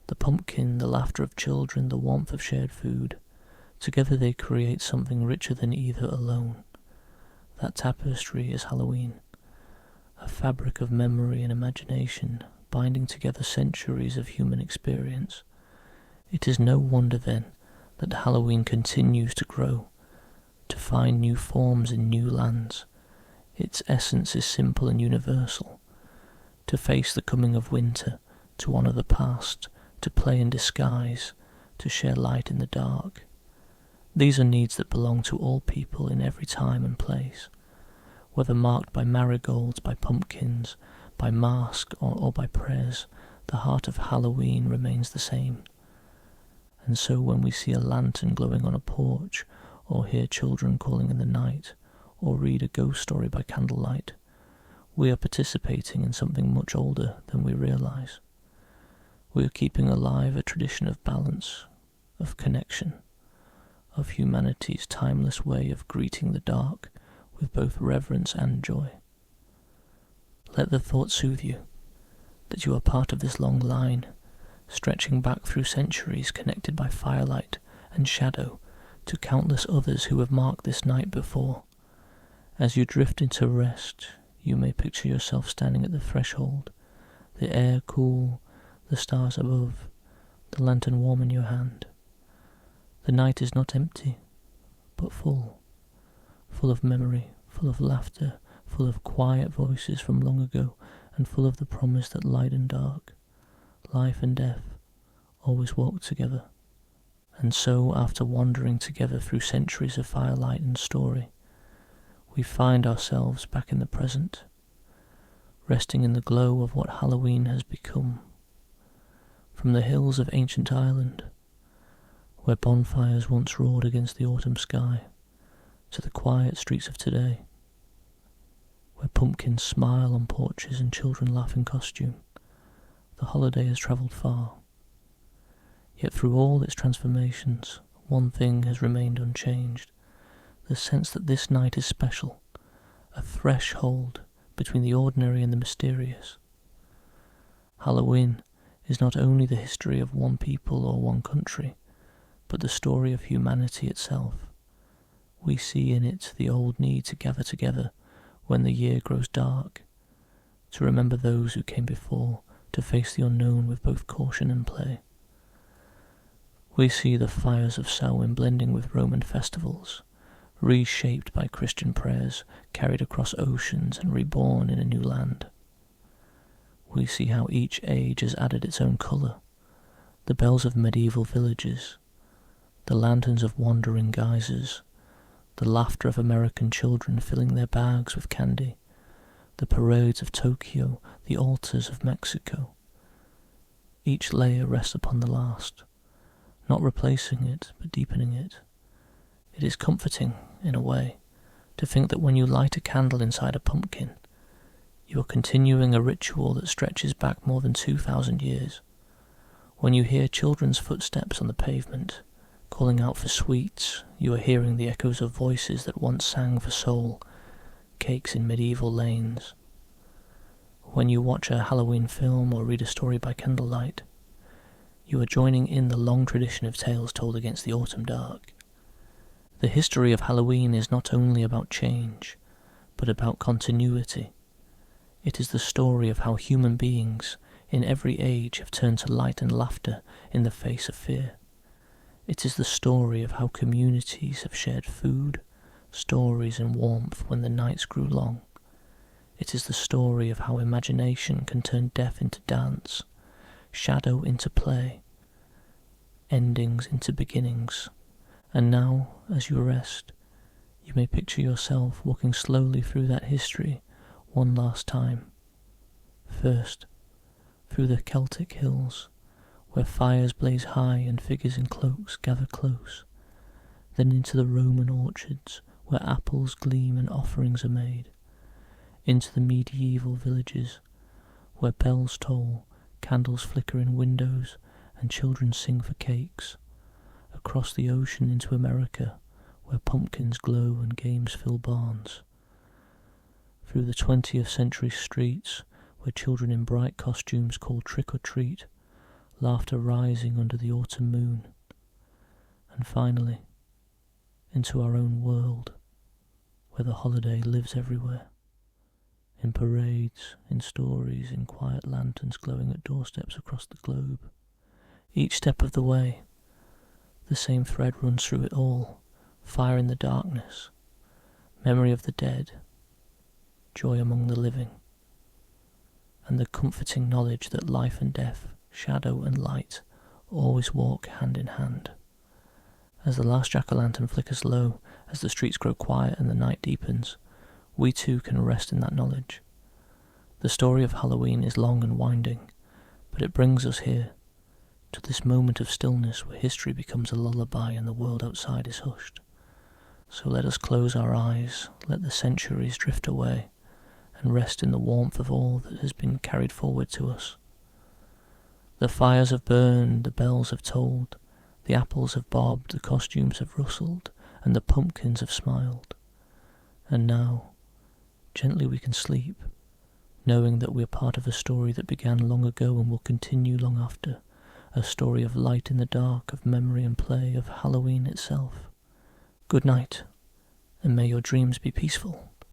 the pumpkin, the laughter of children, the warmth of shared food. Together they create something richer than either alone. That tapestry is Halloween, a fabric of memory and imagination, binding together centuries of human experience. It is no wonder then that Halloween continues to grow, to find new forms in new lands. Its essence is simple and universal. To face the coming of winter, to honour the past, to play in disguise, to share light in the dark. These are needs that belong to all people in every time and place. Whether marked by marigolds, by pumpkins, by masks, or by prayers, the heart of Halloween remains the same. And so when we see a lantern glowing on a porch, or hear children calling in the night, or read a ghost story by candlelight, we are participating in something much older than we realise. We are keeping alive a tradition of balance, of connection, of humanity's timeless way of greeting the dark with both reverence and joy. Let the thought soothe you, that you are part of this long line, stretching back through centuries, connected by firelight and shadow to countless others who have marked this night before. As you drift into rest, you may picture yourself standing at the threshold, the air cool, the stars above, the lantern warm in your hand. The night is not empty, but full of memory, full of laughter, full of quiet voices from long ago, and full of the promise that light and dark, life and death, always walk together. And so, after wandering together through centuries of firelight and story, we find ourselves back in the present, resting in the glow of what Halloween has become. From the hills of ancient Ireland, where bonfires once roared against the autumn sky, to the quiet streets of today, where pumpkins smile on porches and children laugh in costume, the holiday has travelled far. Yet through all its transformations, one thing has remained unchanged, the sense that this night is special, a threshold between the ordinary and the mysterious. Halloween is not only the history of one people or one country, but the story of humanity itself. We see in it the old need to gather together when the year grows dark, to remember those who came before, to face the unknown with both caution and play. We see the fires of Samhain blending with Roman festivals, reshaped by Christian prayers, carried across oceans and reborn in a new land. We see how each age has added its own colour, the bells of medieval villages, the lanterns of wandering geysers, the laughter of American children filling their bags with candy, the parades of Tokyo, the altars of Mexico. Each layer rests upon the last, not replacing it, but deepening it. It is comforting, in a way, to think that when you light a candle inside a pumpkin, you are continuing a ritual that stretches back more than 2,000 years. When you hear children's footsteps on the pavement, calling out for sweets, you are hearing the echoes of voices that once sang for soul, cakes in medieval lanes. When you watch a Halloween film or read a story by candlelight, you are joining in the long tradition of tales told against the autumn dark. The history of Halloween is not only about change, but about continuity. It is the story of how human beings in every age have turned to light and laughter in the face of fear. It is the story of how communities have shared food, stories and warmth when the nights grew long. It is the story of how imagination can turn death into dance, shadow into play, endings into beginnings. And now, as you rest, you may picture yourself walking slowly through that history one last time. First, through the Celtic hills, where fires blaze high and figures in cloaks gather close, then into the Roman orchards, where apples gleam and offerings are made, into the medieval villages, where bells toll, candles flicker in windows, and children sing for cakes, across the ocean into America, where pumpkins glow and games fill barns, through the 20th century streets, where children in bright costumes call trick or treat, laughter rising under the autumn moon, and finally, into our own world, where the holiday lives everywhere, in parades, in stories, in quiet lanterns glowing at doorsteps across the globe. Each step of the way, the same thread runs through it all: fire in the darkness, memory of the dead, joy among the living, and the comforting knowledge that life and death, shadow and light, always walk hand in hand. As the last jack-o'-lantern flickers low, as the streets grow quiet and the night deepens, we too can rest in that knowledge. The story of Halloween is long and winding, but it brings us here, to this moment of stillness where history becomes a lullaby and the world outside is hushed. So let us close our eyes, let the centuries drift away, and rest in the warmth of all that has been carried forward to us. The fires have burned, the bells have tolled, the apples have bobbed, the costumes have rustled, and the pumpkins have smiled. And now, gently we can sleep, knowing that we are part of a story that began long ago and will continue long after, a story of light in the dark, of memory and play, of Halloween itself. Good night, and may your dreams be peaceful.